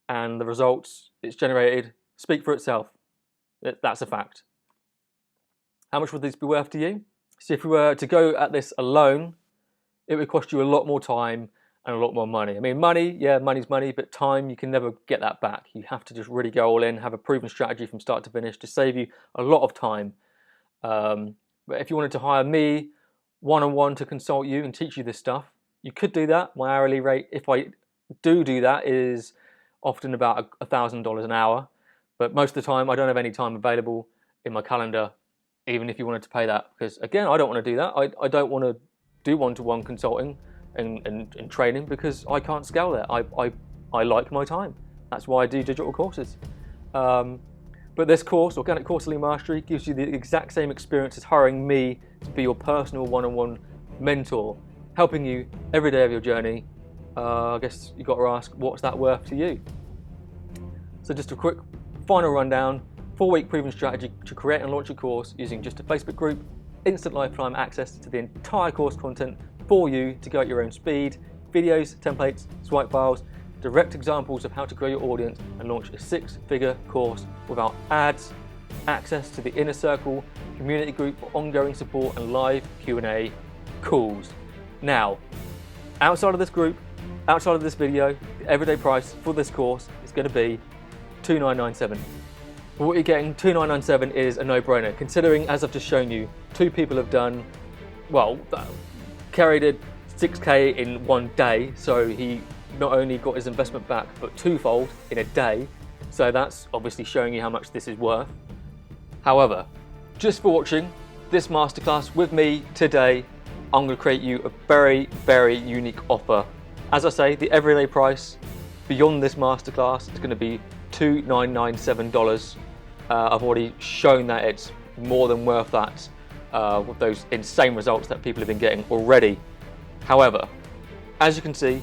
and the results it's generated speak for itself. That's a fact. How much would this be worth to you? So if you were to go at this alone, it would cost you a lot more time and a lot more money. I mean, money, yeah, money's money, but time, you can never get that back. You have to just really go all in, have a proven strategy from start to finish to save you a lot of time. But if you wanted to hire me one-on-one to consult you and teach you this stuff, you could do that. My hourly rate, if I do that, is often about $1,000 an hour. But most of the time, I don't have any time available in my calendar, even if you wanted to pay that. Because again, I don't want to do that. I don't want to do one-to-one consulting and training because I can't scale that. I like my time. That's why I do digital courses. But this course, Organic Course Selling Mastery, gives you the exact same experience as hiring me to be your personal one-on-one mentor, helping you every day of your journey. I guess you've got to ask, what's that worth to you? So just a quick final rundown. 4-week proven strategy to create and launch a course using just a Facebook group, instant lifetime access to the entire course content for you to go at your own speed, videos, templates, swipe files, direct examples of how to grow your audience and launch a 6-figure course without ads, access to the inner circle, community group for ongoing support and live Q&A calls. Now, outside of this group, outside of this video, the everyday price for this course is going to be $2,997. What you're getting, $2,997, is a no-brainer, considering, as I've just shown you, 2 people have done, well, Kerry did 6K in one day, so he not only got his investment back, but twofold in a day. So that's obviously showing you how much this is worth. However, just for watching this masterclass with me today, I'm going to create you a very, very unique offer. As I say, the everyday price beyond this masterclass is going to be $2,997. I've already shown that it's more than worth that with those insane results that people have been getting already. However, as you can see,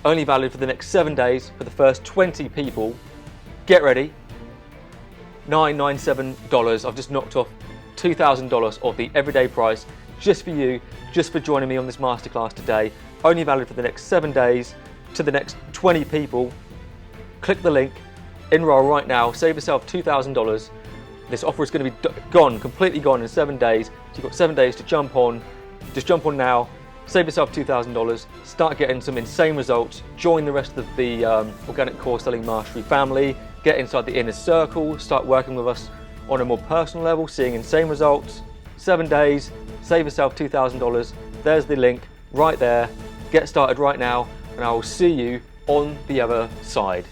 only valid for the next 7 days for the first 20 people. Get ready, $997. I've just knocked off $2,000 of the everyday price just for you, just for joining me on this masterclass today. Only valid for the next 7 days to the next 20 people. Click the link, enroll right now, save yourself $2,000. This offer is going to be gone, completely gone in 7 days. So you've got 7 days to jump on. Just jump on now, save yourself $2,000, start getting some insane results, join the rest of the Organic Course Selling Mastery family, get inside the inner circle, start working with us on a more personal level, seeing insane results. 7 days, save yourself $2,000. There's the link right there. Get started right now, and I will see you on the other side.